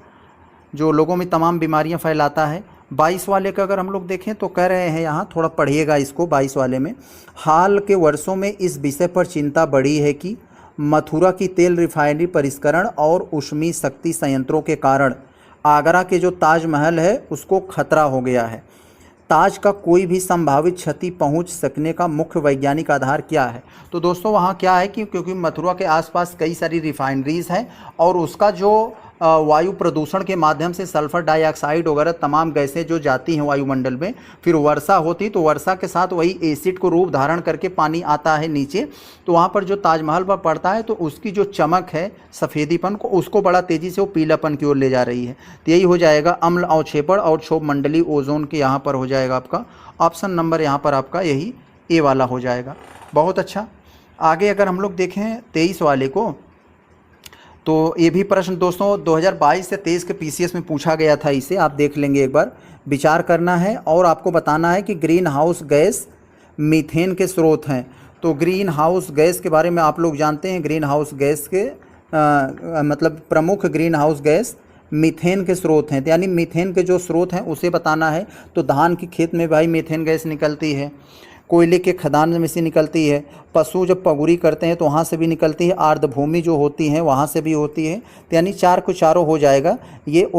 Speaker 1: जो लोगों में तमाम बीमारियाँ फैलाता है, 22 वाले का अगर हम लोग देखें तो कह रहे हैं, यहाँ थोड़ा पढ़िएगा इसको। 22 वाले में हाल के वर्षों में इस विषय पर चिंता बढ़ी है कि मथुरा की तेल रिफाइनरी परिष्करण और ऊष्मीय शक्ति संयंत्रों के कारण आगरा के जो ताजमहल है उसको खतरा हो गया है। ताज का कोई भी संभावित क्षति पहुंच सकने का मुख्य वैज्ञानिक आधार क्या है? तो दोस्तों वहाँ क्या है कि क्योंकि मथुरा के आसपास कई सारी रिफाइनरीज हैं और उसका जो वायु प्रदूषण के माध्यम से सल्फर डाइऑक्साइड वगैरह तमाम गैसें जो जाती हैं वायुमंडल में, फिर वर्षा होती तो वर्षा के साथ वही एसिड को रूप धारण करके पानी आता है नीचे, तो वहाँ पर जो ताजमहल पर पड़ता है तो उसकी जो चमक है सफ़ेदीपन को, उसको बड़ा तेज़ी से वो पीलापन की ओर ले जा रही है। तो यही हो जाएगा अम्ल अवक्षेपण और क्षोभ मंडलीय ओजोन के यहाँ पर हो जाएगा आपका ऑप्शन नंबर, यहाँ पर आपका यही ए वाला हो जाएगा। बहुत अच्छा। आगे अगर हम लोग देखें 23 वाले को, तो ये भी प्रश्न दोस्तों 2022 से 23 के PCS में पूछा गया था, इसे आप देख लेंगे, एक बार विचार करना है और आपको बताना है कि ग्रीन हाउस गैस मीथेन के स्रोत हैं। तो ग्रीन हाउस गैस के बारे में आप लोग जानते हैं, ग्रीन हाउस गैस के मतलब प्रमुख ग्रीन हाउस गैस मीथेन के स्रोत हैं, यानी मीथेन के जो स्रोत हैं उसे बताना है। तो धान की खेत में भाई मीथेन गैस निकलती है, कोयले के खदान में से निकलती है, पशु जब पगुरी करते हैं तो वहाँ से भी निकलती है, आर्द्रभूमि जो होती हैं वहाँ से भी होती है। तो यानी चार को चारों हो जाएगा ये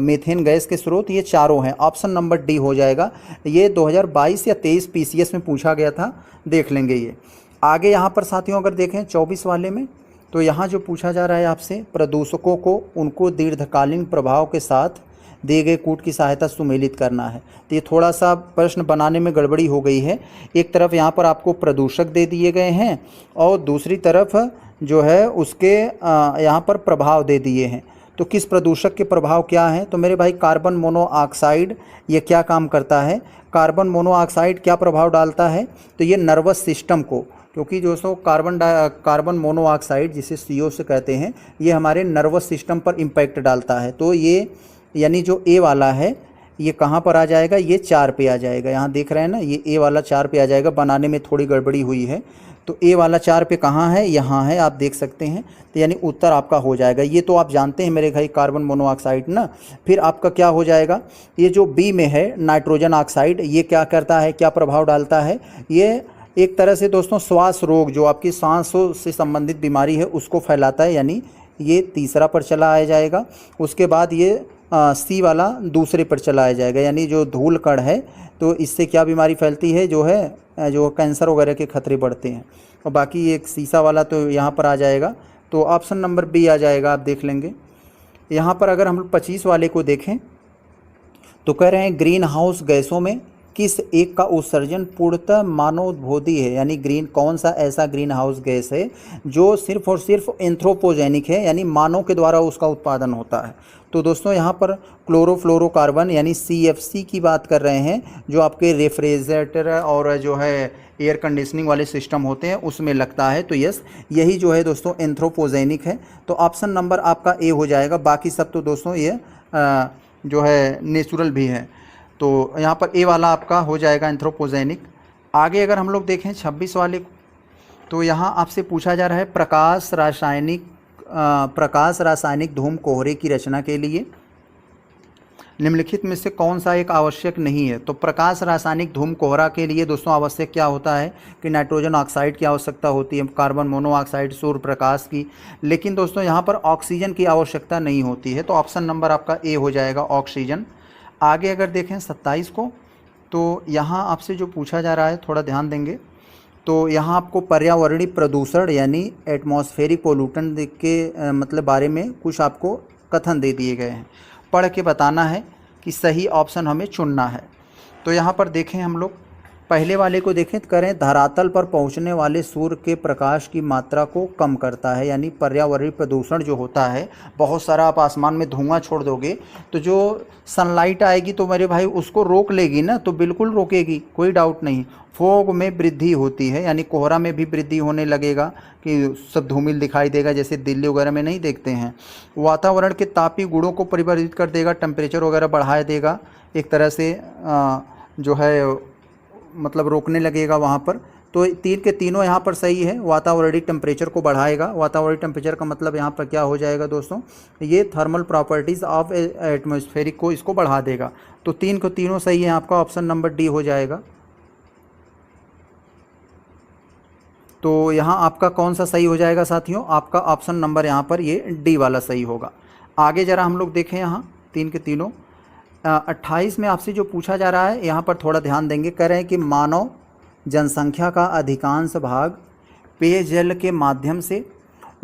Speaker 1: मीथेन गैस के स्रोत, ये चारों हैं। ऑप्शन नंबर डी हो जाएगा। ये 2022 या 23 PCS में पूछा गया था, देख लेंगे ये। आगे यहाँ पर साथियों अगर देखें 24 वाले में, तो यहाँ जो पूछा जा रहा है आपसे, प्रदूषकों को उनको दीर्घकालीन प्रभाव के साथ दिए गए कूट की सहायता सुमेलित करना है। तो ये थोड़ा सा प्रश्न बनाने में गड़बड़ी हो गई है। एक तरफ यहाँ पर आपको प्रदूषक दे दिए गए हैं और दूसरी तरफ जो है उसके यहाँ पर प्रभाव दे दिए हैं। तो किस प्रदूषक के प्रभाव क्या हैं? तो मेरे भाई कार्बन मोनोऑक्साइड ये क्या काम करता है? कार्बन मोनोऑक्साइड क्या प्रभाव डालता है? तो ये नर्वस सिस्टम को, क्योंकि दोस्तों कार्बन मोनोऑक्साइड जिसे CO से कहते हैं, ये हमारे नर्वस सिस्टम पर इम्पैक्ट डालता है। तो ये यानी जो ए वाला है ये कहाँ पर आ जाएगा? ये 4 पे आ जाएगा। यहाँ देख रहे हैं ना, ये ए वाला 4 पे आ जाएगा। बनाने में थोड़ी गड़बड़ी हुई है, तो ए वाला 4 पे कहाँ है? यहाँ है, आप देख सकते हैं। तो यानी उत्तर आपका हो जाएगा। ये तो आप जानते हैं मेरे भाई कार्बन मोनोऑक्साइड ना। फिर आपका क्या हो जाएगा? ये जो बी में है नाइट्रोजन ऑक्साइड, ये क्या करता है, क्या प्रभाव डालता है? ये एक तरह से दोस्तों श्वास रोग, जो आपकी सांसों से संबंधित बीमारी है उसको फैलाता है, यानी ये तीसरा पर चला आ जाएगा। उसके बाद ये सी वाला दूसरे पर चलाया जाएगा, यानी जो धूल कण है तो इससे क्या बीमारी फैलती है, जो है जो कैंसर वगैरह के खतरे बढ़ते हैं। और बाकी एक शीशा वाला तो यहाँ पर आ जाएगा, तो ऑप्शन नंबर बी आ जाएगा, आप देख लेंगे। यहाँ पर अगर हम लोग 25 वाले को देखें तो कह रहे हैं ग्रीन हाउस गैसों में किस एक का उत्सर्जन पूर्णतः मानवोद्भोदी है, यानी ग्रीन कौन सा ऐसा ग्रीन हाउस गैस है जो सिर्फ और सिर्फ एंथ्रोपोजेनिक है, यानी मानव के द्वारा उसका उत्पादन होता है। तो दोस्तों यहाँ पर क्लोरोफ्लोरोकार्बन यानी CFC की बात कर रहे हैं, जो आपके रेफ्रिजरेटर और जो है एयर कंडीशनिंग वाले सिस्टम होते हैं उसमें लगता है। तो यस, यही जो है दोस्तों एंथ्रोपोजेनिक है। तो ऑप्शन नंबर आपका ए हो जाएगा। बाकी सब तो दोस्तों ये जो है नेचुरल भी है, तो यहाँ पर ए वाला आपका हो जाएगा एंथ्रोपोजेनिक। आगे अगर हम लोग देखें 26 वाले, तो यहाँ आपसे पूछा जा रहा है प्रकाश रासायनिक धूम कोहरे की रचना के लिए निम्नलिखित में से कौन सा एक आवश्यक नहीं है। तो प्रकाश रासायनिक धूम कोहरा के लिए दोस्तों आवश्यक क्या होता है कि नाइट्रोजन ऑक्साइड की आवश्यकता होती है, कार्बन मोनोऑक्साइड, सूर्य प्रकाश की, लेकिन दोस्तों यहाँ पर ऑक्सीजन की आवश्यकता नहीं होती है। तो ऑप्शन नंबर आपका ए हो जाएगा, ऑक्सीजन। आगे अगर देखें 27 को, तो यहाँ आपसे जो पूछा जा रहा है थोड़ा ध्यान देंगे, तो यहाँ आपको पर्यावरणीय प्रदूषण यानी एटमॉस्फेरिक पोल्यूटेंट के मतलब बारे में कुछ आपको कथन दे दिए गए हैं, पढ़ के बताना है कि सही ऑप्शन हमें चुनना है। तो यहाँ पर देखें हम लोग पहले वाले को देखें, करें धरातल पर पहुँचने वाले सूर्य के प्रकाश की मात्रा को कम करता है, यानी पर्यावरणीय प्रदूषण जो होता है, बहुत सारा आप आसमान में धुआं छोड़ दोगे तो जो सनलाइट आएगी तो मेरे भाई उसको रोक लेगी ना, तो बिल्कुल रोकेगी, कोई डाउट नहीं। फोग में वृद्धि होती है, यानी कोहरा में भी वृद्धि होने लगेगा कि सब धूमिल दिखाई देगा, जैसे दिल्ली वगैरह में नहीं देखते हैं। वातावरण के तापीय गुणों को परिवर्तित कर देगा, टेम्परेचर वगैरह बढ़ा देगा, एक तरह से जो है मतलब रोकने लगेगा वहाँ पर। तो तीन के तीनों यहाँ पर सही है। वातावरणीय टेम्परेचर को बढ़ाएगा, वातावरणीय टेम्परेचर का मतलब यहाँ पर क्या हो जाएगा दोस्तों, ये थर्मल प्रॉपर्टीज़ ऑफ एटमॉस्फेरिक को इसको बढ़ा देगा। तो तीन को तीनों सही है, आपका ऑप्शन नंबर डी हो जाएगा। तो यहाँ आपका कौन सा सही हो जाएगा साथियों, आपका ऑप्शन नंबर यहाँ पर ये डी वाला सही होगा। आगे ज़रा हम लोग देखें यहाँ तीन के तीनों 28 में आपसे जो पूछा जा रहा है यहाँ पर थोड़ा ध्यान देंगे। कह रहे हैं कि मानव जनसंख्या का अधिकांश भाग पेयजल के माध्यम से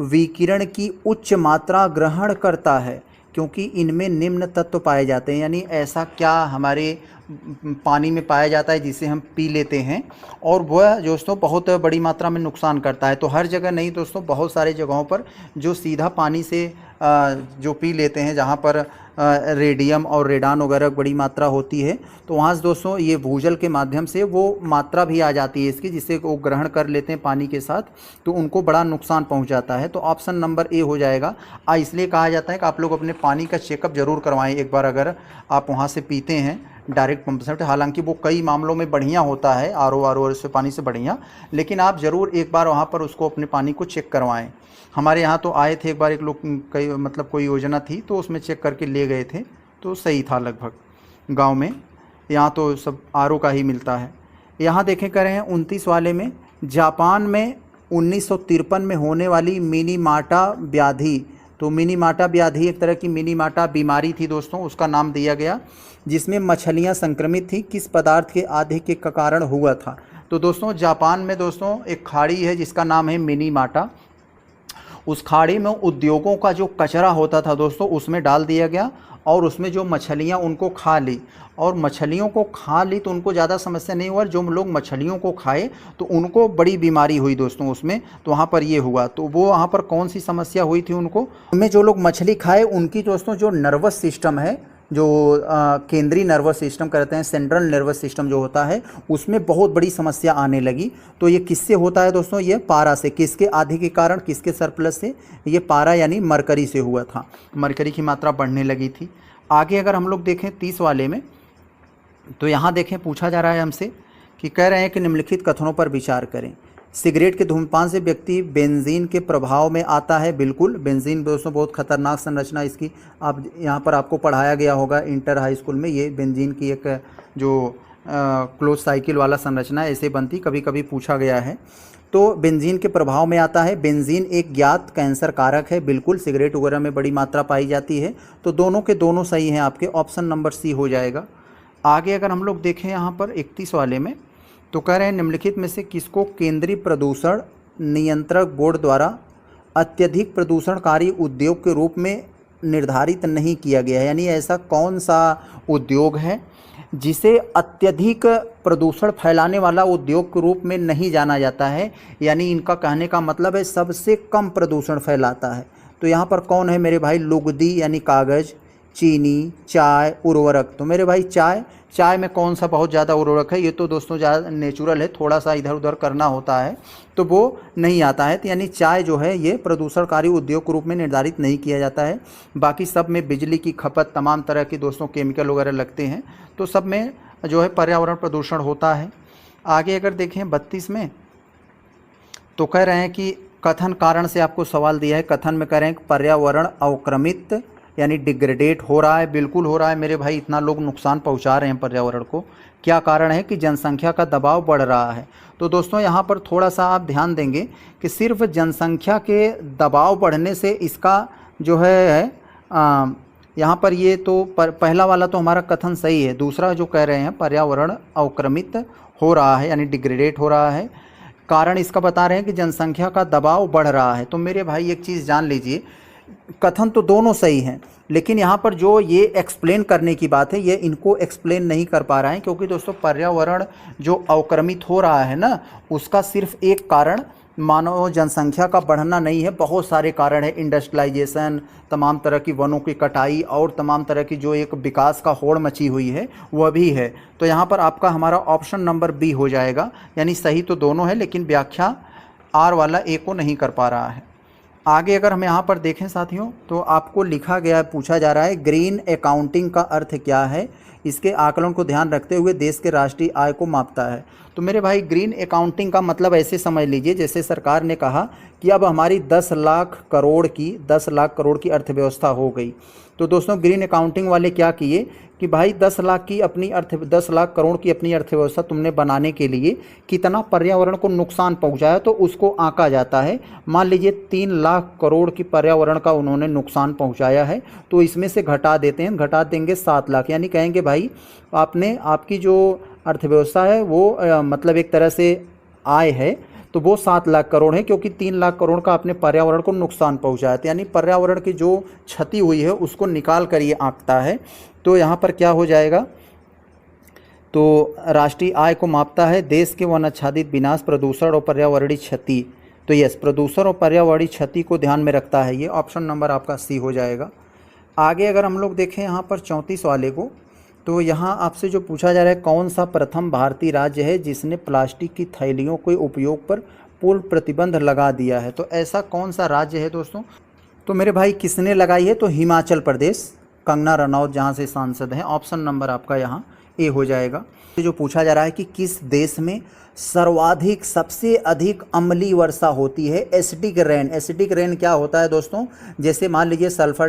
Speaker 1: विकिरण की उच्च मात्रा ग्रहण करता है क्योंकि इनमें निम्न तत्व पाए जाते हैं, यानी ऐसा क्या हमारे पानी में पाया जाता है जिसे हम पी लेते हैं और वह दोस्तों बहुत बड़ी मात्रा में नुकसान करता है। तो हर जगह नहीं दोस्तों, बहुत सारे जगहों पर जो सीधा पानी से जो पी लेते हैं, जहाँ पर रेडियम और रेडान वगैरह बड़ी मात्रा होती है, तो वहाँ से दोस्तों ये भूजल के माध्यम से वो मात्रा भी आ जाती है इसकी, जिससे वो ग्रहण कर लेते हैं पानी के साथ, तो उनको बड़ा नुकसान पहुँचाता है। तो ऑप्शन नंबर ए हो जाएगा। इसलिए कहा जाता है कि आप लोग अपने पानी का चेकअप जरूर करवाएं एक बार, अगर आप वहाँ से पीते हैं डायरेक्ट पंप से। हालांकि वो कई मामलों में बढ़िया होता है, आर से पानी से बढ़िया, लेकिन आप ज़रूर एक बार वहाँ पर उसको अपने पानी को चेक करवाएं। हमारे यहाँ तो आए थे एक बार, एक लोग कई मतलब कोई योजना थी तो उसमें चेक करके ले गए थे, तो सही था लगभग गांव में। यहाँ तो सब आर का ही मिलता है। यहाँ देखें कर रहे हैं 29 वाले में, जापान में 1953 में होने वाली मिनीमाटा व्याधि, तो मिनीमाटा व्याधि एक तरह की मिनीमाटा बीमारी थी दोस्तों, उसका नाम दिया गया, जिसमें मछलियां संक्रमित थी, किस पदार्थ के आधिक्य के कारण हुआ था। तो दोस्तों जापान में दोस्तों एक खाड़ी है जिसका नाम है मिनीमाटा। उस खाड़ी में उद्योगों का जो कचरा होता था दोस्तों उसमें डाल दिया गया और उसमें जो मछलियां उनको खा ली, और मछलियों को खा ली तो उनको ज़्यादा समस्या नहीं हुआ, जो लोग मछलियों को खाए तो उनको बड़ी बीमारी हुई दोस्तों उसमें। तो वहाँ पर ये हुआ, तो वो वहाँ पर कौन सी समस्या हुई थी उनको, उनमें जो लोग मछली खाए उनकी दोस्तों जो नर्वस सिस्टम है, जो केंद्रीय नर्वस सिस्टम कहते हैं, सेंट्रल नर्वस सिस्टम जो होता है, उसमें बहुत बड़ी समस्या आने लगी। तो ये किससे होता है दोस्तों, ये पारा से। किसके आधे के कारण, किसके सरप्लस से, ये पारा यानी मरकरी से हुआ था, मरकरी की मात्रा बढ़ने लगी थी। आगे अगर हम लोग देखें 30 वाले में, तो यहाँ देखें पूछा जा रहा है हमसे कि कह रहे हैं कि निम्नलिखित कथनों पर विचार करें। सिगरेट के धूम्रपान से व्यक्ति बेंजीन के प्रभाव में आता है। बिल्कुल, बेंजीन दोस्तों बहुत खतरनाक संरचना इसकी, आप यहाँ पर आपको पढ़ाया गया होगा इंटर हाई स्कूल में, ये बेंजीन की एक जो क्लोज साइकिल वाला संरचना ऐसे बनती, कभी कभी पूछा गया है। तो बेंजीन के प्रभाव में आता है। बेंजीन एक ज्ञात कैंसर कारक है, बिल्कुल सिगरेट वगैरह में बड़ी मात्रा पाई जाती है। तो दोनों के दोनों सही हैं आपके, ऑप्शन नंबर सी हो जाएगा। आगे अगर हम लोग देखें यहाँ पर 31 वाले में, तो कह रहे हैं निम्नलिखित में से किसको केंद्रीय प्रदूषण नियंत्रक बोर्ड द्वारा अत्यधिक प्रदूषणकारी उद्योग के रूप में निर्धारित नहीं किया गया है। यानी ऐसा कौन सा उद्योग है जिसे अत्यधिक प्रदूषण फैलाने वाला उद्योग के रूप में नहीं जाना जाता है, यानी इनका कहने का मतलब है सबसे कम प्रदूषण फैलाता है। तो यहाँ पर कौन है मेरे भाई? लुगदी यानी कागज़, चीनी, चाय, उर्वरक। तो मेरे भाई चाय में कौन सा बहुत ज़्यादा उर्वरक है? ये तो दोस्तों ज़्यादा नेचुरल है, थोड़ा सा इधर उधर करना होता है तो वो नहीं आता है। तो यानी चाय जो है ये प्रदूषणकारी उद्योग के रूप में निर्धारित नहीं किया जाता है। बाकी सब में बिजली की खपत, तमाम तरह की दोस्तों केमिकल वगैरह लगते हैं, तो सब में जो है पर्यावरण प्रदूषण होता है। आगे अगर देखें 32 में, तो कह रहे हैं कि कथन कारण से आपको सवाल दिया है। कथन में कह रहे हैं कि पर्यावरण अवक्रमित यानी डिग्रेडेट हो रहा है। बिल्कुल हो रहा है मेरे भाई, इतना लोग नुकसान पहुंचा रहे हैं पर्यावरण को। क्या कारण है? कि जनसंख्या का दबाव बढ़ रहा है। तो दोस्तों यहाँ पर थोड़ा सा आप ध्यान देंगे कि सिर्फ जनसंख्या के दबाव बढ़ने से इसका जो है यहाँ पर ये तो पहला वाला तो हमारा कथन सही है। दूसरा जो कह रहे हैं पर्यावरण अवक्रमित हो रहा है यानी डिग्रेडेट हो रहा है, कारण इसका बता रहे हैं कि जनसंख्या का दबाव बढ़ रहा है। तो मेरे भाई एक चीज़ जान लीजिए, कथन तो दोनों सही हैं, लेकिन यहाँ पर जो ये एक्सप्लेन करने की बात है, ये इनको एक्सप्लेन नहीं कर पा रहा है। क्योंकि दोस्तों पर्यावरण जो अवक्रमित हो रहा है ना, उसका सिर्फ एक कारण मानव जनसंख्या का बढ़ना नहीं है, बहुत सारे कारण है। इंडस्ट्रियलाइजेशन, तमाम तरह की वनों की कटाई और तमाम तरह की जो एक विकास का होड़ मची हुई है वह भी है। तो यहाँ पर आपका हमारा ऑप्शन नंबर बी हो जाएगा। यानी सही तो दोनों है, लेकिन व्याख्या आर वाला ए को नहीं कर पा रहा है। आगे अगर हम यहाँ पर देखें साथियों, तो आपको लिखा गया है, पूछा जा रहा है ग्रीन अकाउंटिंग का अर्थ क्या है? इसके आकलन को ध्यान रखते हुए देश के राष्ट्रीय आय को मापता है। तो मेरे भाई ग्रीन अकाउंटिंग का मतलब ऐसे समझ लीजिए, जैसे सरकार ने कहा कि अब हमारी 10 लाख करोड़ की अर्थव्यवस्था हो गई। तो दोस्तों ग्रीन अकाउंटिंग वाले क्या किए कि भाई 10 लाख करोड़ की अपनी अर्थव्यवस्था तुमने बनाने के लिए कितना पर्यावरण को नुकसान पहुंचाया, तो उसको आंका जाता है। मान लीजिए 3 लाख करोड़ की पर्यावरण का उन्होंने नुकसान पहुंचाया है, तो इसमें से घटा देंगे 7 लाख। यानी कहेंगे भाई आपकी जो अर्थव्यवस्था है वो मतलब एक तरह से आय है, तो वो 7 लाख करोड़ है, क्योंकि 3 लाख करोड़ का आपने पर्यावरण को नुकसान पहुंचाया। यानी पर्यावरण की जो क्षति हुई है उसको निकाल कर ये आंकता है। तो यहाँ पर क्या हो जाएगा? तो राष्ट्रीय आय को मापता है, देश के वन आच्छादित विनाश, प्रदूषण और पर्यावरणीय क्षति। तो यस, प्रदूषण और पर्यावरणीय क्षति को ध्यान में रखता है। ये ऑप्शन नंबर आपका सी हो जाएगा। आगे अगर हम लोग देखें यहाँ पर 34 वाले को, तो यहाँ आपसे जो पूछा जा रहा है कौन सा प्रथम भारतीय राज्य है जिसने प्लास्टिक की थैलियों के उपयोग पर पूर्ण प्रतिबंध लगा दिया है? तो ऐसा कौन सा राज्य है दोस्तों? तो मेरे भाई किसने लगाई है? तो हिमाचल प्रदेश, कंगना रनौत जहाँ से सांसद हैं। ऑप्शन नंबर आपका यहाँ ए हो जाएगा। जो पूछा जा रहा है कि किस देश में सर्वाधिक सबसे अधिक अम्लीय वर्षा होती है? Acidic rain. एसिडिक रेन क्या होता है दोस्तों? जैसे मान लीजिए सल्फर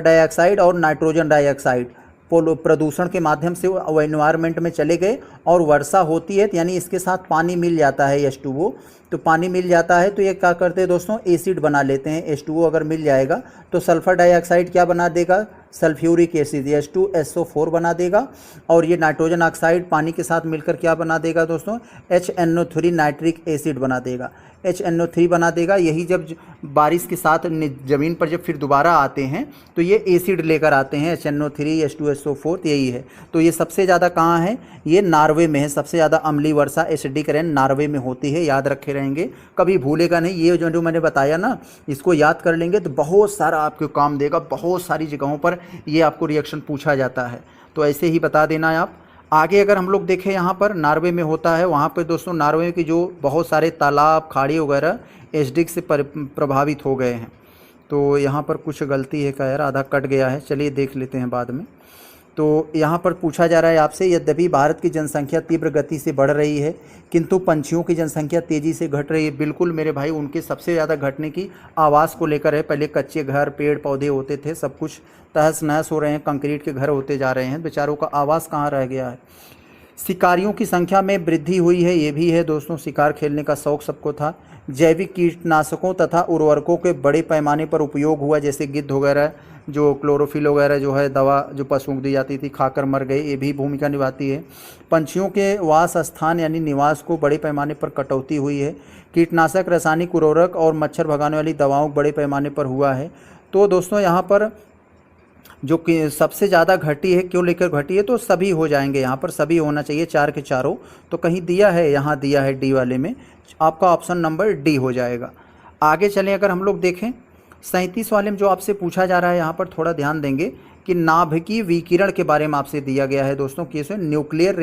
Speaker 1: डाइऑक्साइड और नाइट्रोजन डाइऑक्साइड प्रदूषण के माध्यम से वो एनवायरनमेंट में चले गए और वर्षा होती है, यानी इसके साथ पानी मिल जाता है H2O। तो पानी मिल जाता है तो ये क्या करते हैं दोस्तों? एसिड बना लेते हैं। H2O अगर मिल जाएगा तो सल्फर डाइऑक्साइड क्या बना देगा? सल्फ्यूरिक एसिड H2SO4 बना देगा। और ये नाइट्रोजन ऑक्साइड पानी के साथ मिलकर क्या बना देगा दोस्तों? HNO3 नाइट्रिक एसिड बना देगा, HNO3 बना देगा। यही जब बारिश के साथ ज़मीन पर जब फिर दोबारा आते हैं तो ये एसिड लेकर आते हैं, HNO3 H2SO4 यही है। तो ये सबसे ज़्यादा कहाँ है? ये नॉर्वे में है। सबसे ज़्यादा अम्लीय वर्षा एसिडिक रेन नॉर्वे में होती है, याद रखे रहेंगे, कभी भूलेगा नहीं। ये जो मैंने बताया ना, इसको याद कर लेंगे तो बहुत सारा आपको काम देगा। बहुत सारी जगहों पर ये आपको रिएक्शन पूछा जाता है, तो ऐसे ही बता देना है आप। आगे अगर हम लोग देखें यहाँ पर नॉर्वे में होता है, वहाँ पर दोस्तों नॉर्वे की जो बहुत सारे तालाब खाड़ी वगैरह एसिडिक से प्रभावित हो गए हैं। तो यहाँ पर कुछ गलती है, क्या यार आधा कट गया है, चलिए देख लेते हैं बाद में। तो यहाँ पर पूछा जा रहा है आपसे, यद्यपि भारत की जनसंख्या तीव्र गति से बढ़ रही है किंतु पंछियों की जनसंख्या तेज़ी से घट रही है। बिल्कुल मेरे भाई, उनके सबसे ज़्यादा घटने की आवास को लेकर है। पहले कच्चे घर पेड़ पौधे होते थे, सब कुछ तहस नहस हो रहे हैं, कंक्रीट के घर होते जा रहे हैं, बेचारों का आवास कहाँ रह गया है। शिकारियों की संख्या में वृद्धि हुई है, ये भी है दोस्तों, शिकार खेलने का शौक सबको था। जैविक कीटनाशकों तथा उर्वरकों के बड़े पैमाने पर उपयोग हुआ, जैसे गिद्ध वगैरह जो क्लोरोफिल वगैरह जो है दवा जो पशुओं को दी जाती थी खाकर मर गए, ये भी भूमिका निभाती है। पंछियों के वास स्थान यानी निवास को बड़े पैमाने पर कटौती हुई है। कीटनाशक, रासायनिक उर्वरक और मच्छर भगाने वाली दवाओं बड़े पैमाने पर हुआ है। तो दोस्तों यहाँ पर जो कि सबसे ज़्यादा घटी है, क्यों लेकर घटी है, तो सभी हो जाएंगे, यहाँ पर सभी होना चाहिए, चार के चारों। तो कहीं दिया है, यहाँ दिया है डी वाले में, आपका ऑप्शन नंबर डी हो जाएगा। आगे चलें, अगर हम लोग देखें 37 वाले में जो आपसे पूछा जा रहा है, यहाँ पर थोड़ा ध्यान देंगे कि नाभिकीय विकिरण के बारे में आपसे दिया गया है दोस्तों, कि इसमें न्यूक्लियर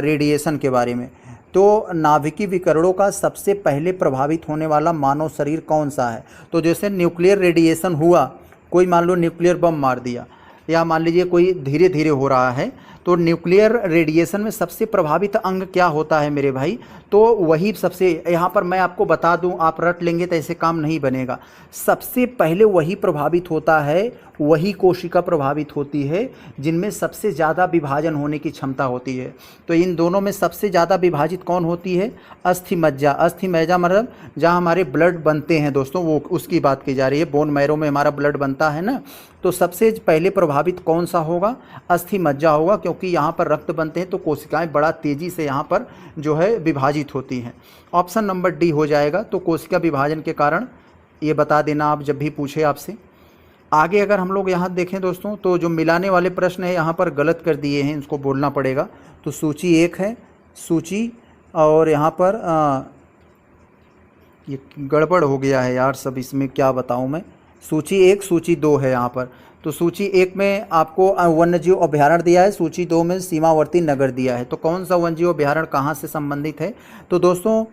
Speaker 1: रेडिएशन के बारे में। तो नाभिकीय विकिरणों का सबसे पहले प्रभावित होने वाला मानव शरीर कौन सा है? तो जैसे न्यूक्लियर रेडिएशन हुआ, कोई मान लो न्यूक्लियर बम मार दिया, या मान लीजिए कोई धीरे धीरे हो रहा है, तो न्यूक्लियर रेडिएशन में सबसे प्रभावित अंग क्या होता है मेरे भाई? तो वही सबसे, यहाँ पर मैं आपको बता दूँ, आप रट लेंगे तो ऐसे काम नहीं बनेगा। सबसे पहले वही प्रभावित होता है, वही कोशिका प्रभावित होती है जिनमें सबसे ज़्यादा विभाजन होने की क्षमता होती है। तो इन दोनों में सबसे ज़्यादा विभाजित कौन होती है? अस्थि मज्जा। अस्थि मज्जा मतलब जहाँ हमारे ब्लड बनते हैं दोस्तों, वो उसकी बात की जा रही है। बोन मैरो में हमारा ब्लड बनता है ना, तो सबसे पहले प्रभावित कौन सा होगा? अस्थि मज्जा होगा, क्योंकि यहाँ पर रक्त बनते हैं तो कोशिकाएं बड़ा तेज़ी से यहाँ पर जो है विभाजित होती हैं। ऑप्शन नंबर डी हो जाएगा। तो कोशिका विभाजन के कारण, ये बता देना आप जब भी पूछे आपसे। आगे अगर हम लोग यहाँ देखें दोस्तों, तो जो मिलाने वाले प्रश्न है यहाँ पर गलत कर दिए हैं, इसको बोलना पड़ेगा। तो सूची 1 है, सूची, और यहाँ पर ये गड़बड़ हो गया है यार सब, इसमें क्या बताऊँ मैं। सूची 1, सूची 2 है यहाँ पर। तो सूची 1 में आपको वन्यजीव अभ्यारण्य दिया है, सूची 2 में सीमावर्ती नगर दिया है। तो कौन सा वन्यजीव अभ्यारण्य कहाँ से संबंधित है? तो दोस्तों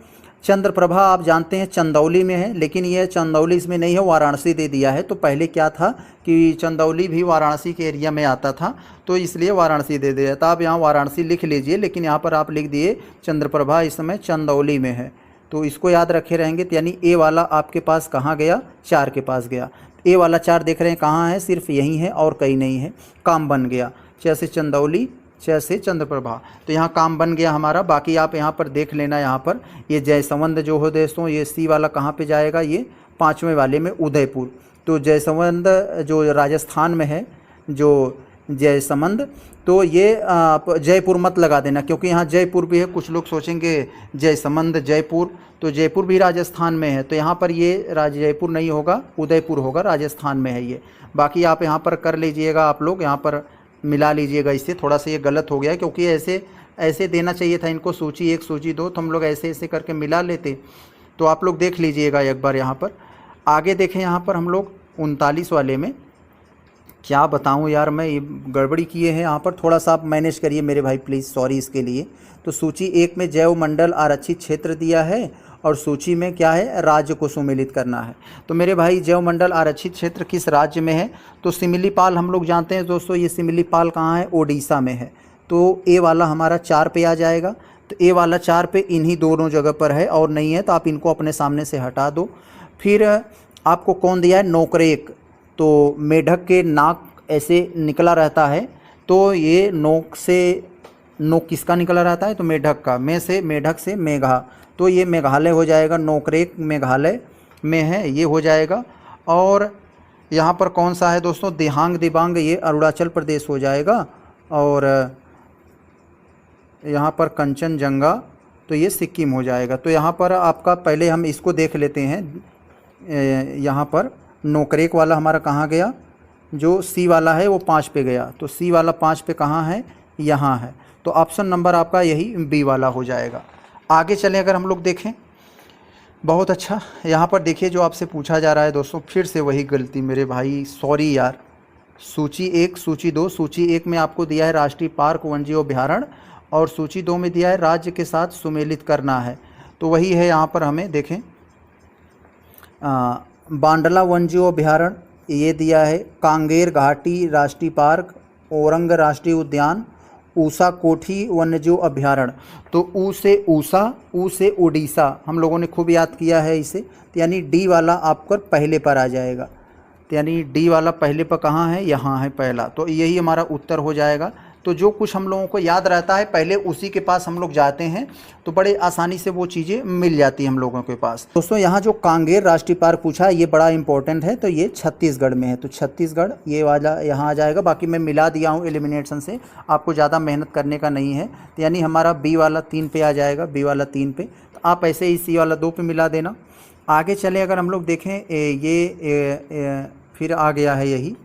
Speaker 1: चंद्रप्रभा आप जानते हैं चंदौली में है, लेकिन ये चंदौली इसमें नहीं है, वाराणसी दे दिया है। तो पहले क्या था कि चंदौली भी वाराणसी के एरिया में आता था, तो इसलिए वाराणसी दे दिया था। आप यहाँ वाराणसी लिख लीजिए, लेकिन यहाँ पर आप लिख दिए चंद्रप्रभा, इस समय चंदौली में है। तो इसको याद रखे रहेंगे। तो यानी ए वाला आपके पास कहाँ गया? 4 के पास गया। ए वाला 4 देख रहे हैं कहाँ है? सिर्फ यहीं है और कहीं नहीं है। काम बन गया, जैसे चंदौली, जैसे चंद्रप्रभा, तो यहाँ काम बन गया हमारा। बाकी आप यहाँ पर देख लेना, यहाँ पर ये जयसंवंद जो हो दोस्तों, ये सी वाला कहाँ पे जाएगा? ये 5वें वाले में उदयपुर। तो जयसंवंद जो राजस्थान में है, जो जयसमंद, तो ये आप जयपुर मत लगा देना, क्योंकि यहाँ जयपुर भी है। कुछ लोग सोचेंगे जयसमंद जयपुर, तो जयपुर भी राजस्थान में है, तो यहाँ पर ये जयपुर नहीं होगा, उदयपुर होगा, राजस्थान में है ये। बाकी आप यहाँ पर कर लीजिएगा, आप लोग यहाँ पर मिला लीजिएगा। इससे थोड़ा सा ये गलत हो गया, क्योंकि ऐसे देना चाहिए था इनको, सूची 1 सूची 2, तो हम लोग ऐसे ऐसे करके मिला लेते। तो आप लोग देख लीजिएगा एक बार यहाँ पर। आगे देखें, यहाँ पर हम लोग 39 वाले में, क्या बताऊं यार मैं, ये गड़बड़ी किए हैं यहाँ पर, थोड़ा सा आप मैनेज करिए मेरे भाई प्लीज़, सॉरी इसके लिए। तो सूची 1 में जैव मंडल आरक्षित क्षेत्र दिया है, और सूची में क्या है? राज्य को सुमेलित करना है। तो मेरे भाई जैव मंडल आरक्षित क्षेत्र किस राज्य में है? तो सिमिलीपाल हम लोग जानते हैं दोस्तों, ये सिमिलीपाल कहाँ है? ओडिशा में है। तो ए वाला हमारा 4 पे आ जाएगा। तो ए वाला 4 पे इन्हीं दोनों जगह पर है, और नहीं है तो आप इनको अपने सामने से हटा दो। फिर आपको कौन दिया है? नोकरेक। तो मेढक के नाक ऐसे निकला रहता है, तो ये नोक से, नोक किसका निकला रहता है? तो मेढक का। में से मेढक से मेघा, तो ये मेघालय हो जाएगा। नोकरेक मेघालय में है, ये हो जाएगा। और यहाँ पर कौन सा है दोस्तों? दिहांग दिबांग, ये अरुणाचल प्रदेश हो जाएगा। और यहाँ पर कंचनजंगा, तो ये सिक्किम हो जाएगा। तो यहाँ पर आपका पहले हम इसको देख लेते हैं। यहाँ पर नोकरेक वाला हमारा कहाँ गया? जो सी वाला है वो 5 पे गया। तो सी वाला 5 पे कहाँ है? यहाँ है। तो ऑप्शन नंबर आपका यही बी वाला हो जाएगा। आगे चलें, अगर हम लोग देखें, बहुत अच्छा, यहाँ पर देखिए जो आपसे पूछा जा रहा है दोस्तों, फिर से वही गलती मेरे भाई, सॉरी यार। सूची 1 सूची 2, सूची 1 में आपको दिया है राष्ट्रीय पार्क वन्यजीव अभ्यारण्य, और सूची 2 में दिया है राज्य के साथ सुमेलित करना है। तो वही है, यहाँ पर हमें देखें बांडला वन्यजीव अभ्यारण्य ये दिया है, कांगेर घाटी राष्ट्रीय पार्क, औरंग राष्ट्रीय उद्यान, ऊषा कोठी वन्यजीव अभ्यारण्य। तो ऊ से ऊषा, ऊ से उड़ीसा, हम लोगों ने खूब याद किया है इसे। तो यानी डी वाला आपका पहले पर आ जाएगा। तो यानी डी वाला पहले पर कहाँ है? यहाँ है पहला। तो यही हमारा उत्तर हो जाएगा। तो जो कुछ हम लोगों को याद रहता है पहले उसी के पास हम लोग जाते हैं, तो बड़े आसानी से वो चीज़ें मिल जाती हैं हम लोगों के पास। दोस्तों यहाँ जो कांगेर राष्ट्रीय पार्क पूछा है ये बड़ा इंपॉर्टेंट है, तो ये छत्तीसगढ़ में है, तो छत्तीसगढ़ ये वाला यहाँ आ जाएगा। बाकी मैं मिला दिया हूँ एलिमिनेशन से, आपको ज़्यादा मेहनत करने का नहीं है, तो यानी हमारा बी वाला 3 पे आ जाएगा, बी वाला 3 पे, तो आप ऐसे ही सी वाला 2 पे मिला देना। आगे चले अगर हम लोग देखें फिर आ गया है यही,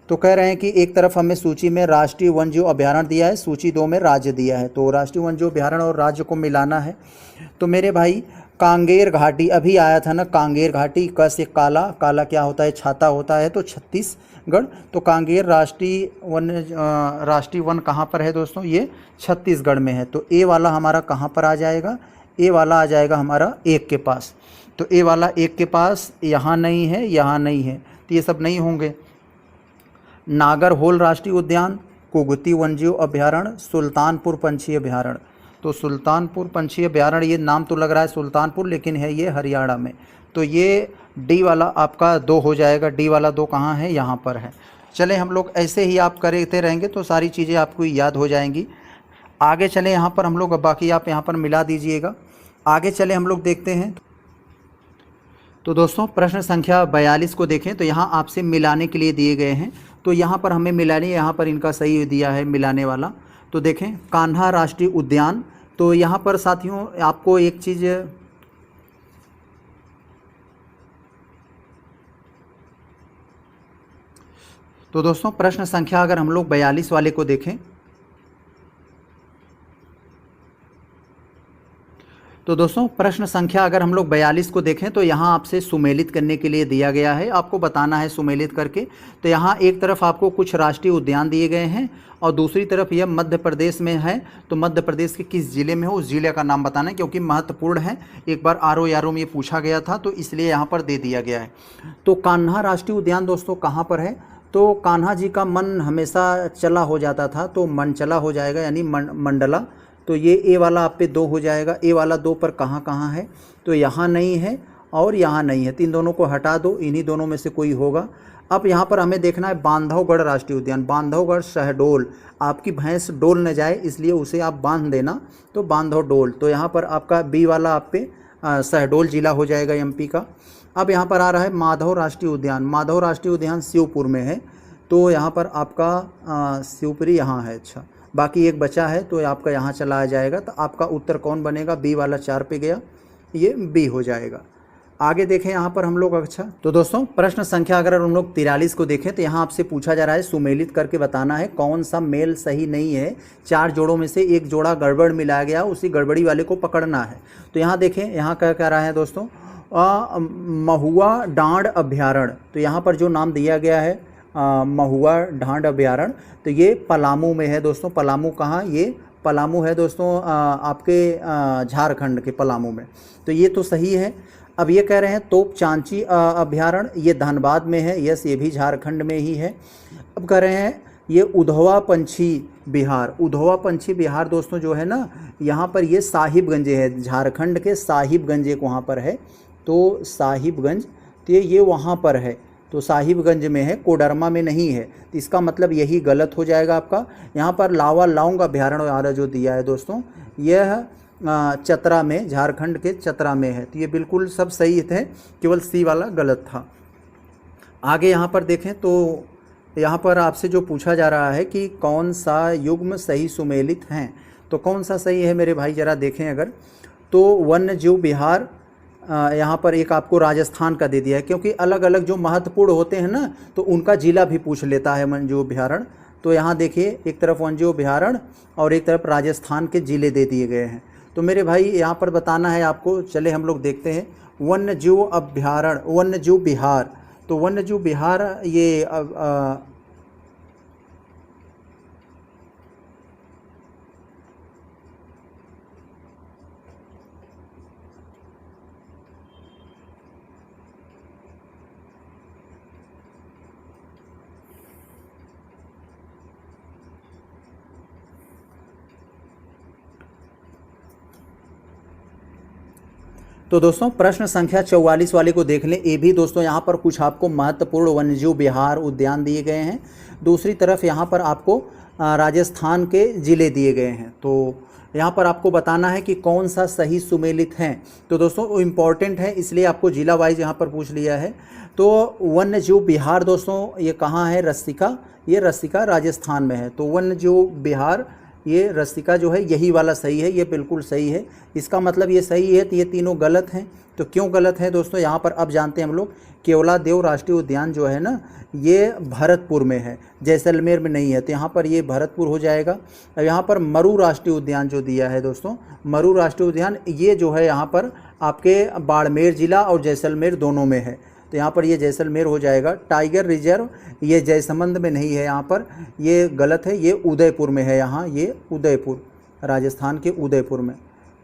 Speaker 1: तो कह रहे हैं कि एक तरफ हमें सूची में राष्ट्रीय वन्यजीव अभयारण्य दिया है, सूची 2 में राज्य दिया है, तो राष्ट्रीय वन्यजीव अभयारण्य और राज्य को मिलाना है। तो मेरे भाई कांगेर घाटी अभी आया था ना, कांगेर घाटी, क से काला, काला क्या होता है, छाता होता है, तो छत्तीसगढ़, तो कांगेर राष्ट्रीय वन कहाँ पर है दोस्तों, ये छत्तीसगढ़ में है। तो ए वाला हमारा कहाँ पर आ जाएगा, ए वाला आ जाएगा हमारा 1 के पास, तो ए वाला 1 के पास यहाँ नहीं है, यहाँ नहीं है, तो ये सब नहीं होंगे। नागरहोल राष्ट्रीय उद्यान, कुगती वन्यजीव अभयारण्य, सुल्तानपुर पंछी अभयारण्य, तो सुल्तानपुर पंछी अभयारण्य, ये नाम तो लग रहा है सुल्तानपुर लेकिन है ये हरियाणा में, तो ये डी वाला आपका 2 हो जाएगा। डी वाला 2 कहाँ है, यहाँ पर है। चले हम लोग ऐसे ही आप करते रहेंगे तो सारी चीज़ें आपको याद हो जाएंगी। आगे चले यहाँ पर हम लोग, बाकी आप यहाँ पर मिला दीजिएगा। आगे चले हम लोग देखते हैं, तो दोस्तों प्रश्न संख्या 42 को देखें, तो यहाँ आपसे मिलाने के लिए दिए गए हैं, तो यहाँ पर हमें मिलाने, यहाँ पर इनका सही दिया है मिलाने वाला। तो देखें कान्हा राष्ट्रीय उद्यान, तो यहाँ पर साथियों आपको एक चीज़, तो दोस्तों प्रश्न संख्या अगर हम लोग 42 वाले को देखें, तो दोस्तों प्रश्न संख्या अगर हम लोग 42 को देखें तो यहाँ आपसे सुमेलित करने के लिए दिया गया है, आपको बताना है सुमेलित करके। तो यहाँ एक तरफ आपको कुछ राष्ट्रीय उद्यान दिए गए हैं और दूसरी तरफ यह मध्य प्रदेश में है, तो मध्य प्रदेश के किस ज़िले में हो उस ज़िले का नाम बताना है, क्योंकि महत्वपूर्ण है, एक बार RO में ये पूछा गया था तो इसलिए यहाँ पर दे दिया गया है। तो कान्हा राष्ट्रीय उद्यान दोस्तों कहाँ पर है, तो कान्हा जी का मन हमेशा चला हो जाता था, तो मन चला हो जाएगा, यानी मंडला, तो ये ए वाला आप पे 2 हो जाएगा। ए वाला 2 पर कहाँ कहाँ है, तो यहाँ नहीं है और यहाँ नहीं है, तो इन दोनों को हटा दो, इन्हीं दोनों में से कोई होगा। अब यहाँ पर हमें देखना है बांधवगढ़ राष्ट्रीय उद्यान, बांधवगढ़ शहडोल, आपकी भैंस डोल न जाए इसलिए उसे आप बांध देना, तो बांधव डोल, तो यहाँ पर आपका बी वाला आप पे शहडोल जिला हो जाएगा MP का। अब यहाँ पर आ रहा है माधव राष्ट्रीय उद्यान, माधव राष्ट्रीय उद्यान शिवपुर में है, तो यहाँ पर आपका शिवपुरी यहाँ है, अच्छा बाकी एक बचा है तो आपका यहाँ चला आ जाएगा, तो आपका उत्तर कौन बनेगा, बी वाला 4 पे गया, ये बी हो जाएगा। आगे देखें यहाँ पर हम लोग, अच्छा तो दोस्तों प्रश्न संख्या अगर हम लोग 43 को देखें तो यहाँ आपसे पूछा जा रहा है सुमेलित करके बताना है कौन सा मेल सही नहीं है, 4 जोड़ों में से एक जोड़ा गड़बड़ मिलाया गया, उसी गड़बड़ी वाले को पकड़ना है। तो यहाँ देखें, यहाँ क्या कह रहा है दोस्तों, महुआ डांड अभयारण्य, तो यहाँ पर जो नाम दिया गया है महुआ डांड अभयारण्य, तो ये पलामू में है दोस्तों। पलामू कहाँ, ये पलामू है दोस्तों आपके झारखंड के पलामू में, तो ये तो सही है। अब ये कह रहे हैं तोप चांची अभयारण्य, ये धनबाद में है, यस ये भी झारखंड में ही है। अब कह रहे हैं ये उधवा पंछी बिहार, उधवा पंछी बिहार दोस्तों जो है ना, यहाँ पर ये साहिबगंज है, झारखंड के साहिबगंज एक वहाँ पर है, तो साहिबगंज, तो ये वहाँ पर है, तो साहिबगंज में है, कोडरमा में नहीं है, तो इसका मतलब यही गलत हो जाएगा आपका। यहाँ पर लावा लाउंग अभयारण्य वाला जो दिया है दोस्तों, यह चतरा में, झारखंड के चतरा में है, तो ये बिल्कुल सब सही थे, केवल सी वाला गलत था। आगे यहाँ पर देखें तो यहाँ पर आपसे जो पूछा जा रहा है कि कौन सा युग्म सही सुमेलित हैं, तो कौन सा सही है मेरे भाई ज़रा देखें अगर, तो वन्य जीव बिहार, यहाँ पर एक आपको राजस्थान का दे दिया है, क्योंकि अलग अलग जो महत्वपूर्ण होते हैं ना तो उनका जिला भी पूछ लेता है वन्यजीव अभयारण्य। तो यहाँ देखिए एक तरफ वन्यजीव अभयारण्य और एक तरफ राजस्थान के ज़िले दे दिए गए हैं, तो मेरे भाई यहाँ पर बताना है आपको। चले हम लोग देखते हैं वन्यजीव अभयारण्य, वन्यजीव बिहार, तो वन्यजीव बिहार ये तो दोस्तों प्रश्न संख्या 44 वाले को देख लें। ये भी दोस्तों यहाँ पर कुछ आपको महत्वपूर्ण वन्यजीव बिहार उद्यान दिए गए हैं। दूसरी तरफ यहाँ पर आपको राजस्थान के ज़िले दिए गए हैं। तो यहाँ पर आपको बताना है कि कौन सा सही सुमेलित हैं। तो दोस्तों इम्पॉर्टेंट है, इसलिए आपको जिला वाइज यहाँ पर पूछ लिया है। तो वन्यजीव बिहार दोस्तों ये कहाँ है? रसिका, ये रसिका राजस्थान में है। तो वन्यजीव बिहार, ये रसिका जो है यही वाला सही है, ये बिल्कुल सही है। इसका मतलब ये सही है, तो ये तीनों गलत हैं। तो क्यों गलत है दोस्तों, यहाँ पर अब जानते हैं हम लोग। केवलादेव राष्ट्रीय उद्यान जो है ना, ये भरतपुर में है, जैसलमेर में नहीं है, तो यहाँ पर ये भरतपुर हो जाएगा। अब यहाँ पर मरु राष्ट्रीय उद्यान जो दिया है दोस्तों, मरु राष्ट्रीय उद्यान ये जो है यहाँ पर आपके बाड़मेर जिला और जैसलमेर दोनों में है, तो यहाँ पर ये जैसलमेर हो जाएगा। टाइगर रिजर्व ये जयसमंद में नहीं है, यहाँ पर ये गलत है, ये उदयपुर में है, यहाँ ये उदयपुर, राजस्थान के उदयपुर में।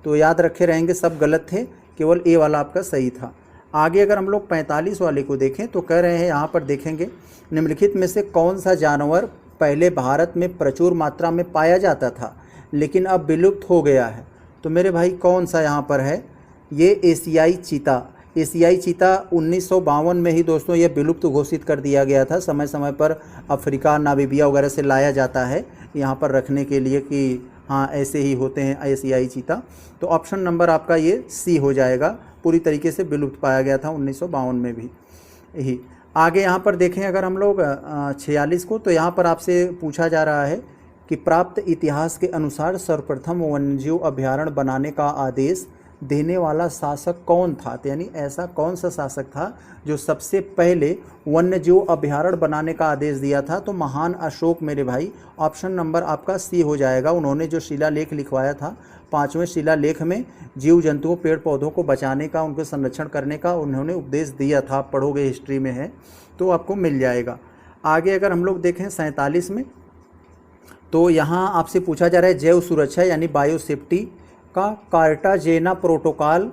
Speaker 1: तो याद रखे रहेंगे, सब गलत थे, केवल ए वाला आपका सही था। आगे अगर हम लोग 45 वाले को देखें तो कह रहे हैं यहाँ पर देखेंगे, निम्नलिखित में से कौन सा जानवर पहले भारत में प्रचुर मात्रा में पाया जाता था लेकिन अब विलुप्त हो गया है? तो मेरे भाई कौन सा यहाँ पर है? ये एशियाई चीता। एशियाई चीता 1952 में ही दोस्तों ये विलुप्त घोषित कर दिया गया था। समय समय पर अफ्रीका, नामीबिया वगैरह से लाया जाता है यहाँ पर रखने के लिए कि हाँ ऐसे ही होते हैं एशियाई चीता। तो ऑप्शन नंबर आपका ये सी हो जाएगा, पूरी तरीके से विलुप्त पाया गया था 1952 में भी यही। आगे यहाँ पर देखें अगर हम लोग 46 को, तो यहाँ पर आपसे पूछा जा रहा है कि प्राप्त इतिहास के अनुसार सर्वप्रथम वन्यजीव अभयारण्य बनाने का आदेश देने वाला शासक कौन था? तो यानी ऐसा कौन सा शासक था जो सबसे पहले वन्यजीव अभयारण्य बनाने का आदेश दिया था? तो महान अशोक मेरे भाई, ऑप्शन नंबर आपका सी हो जाएगा। उन्होंने जो शिलालेख लिखवाया था, 5वें शिलालेख में जीव जंतुओं पेड़ पौधों को बचाने का, उनके संरक्षण करने का उन्होंने उपदेश दिया था। आप पढ़ोगे हिस्ट्री में है तो आपको मिल जाएगा। आगे अगर हम लोग देखें 47 में, तो यहाँ आपसे पूछा जा रहा है जैव सुरक्षा यानी बायोसेफ्टी का कार्टाजेना प्रोटोकॉल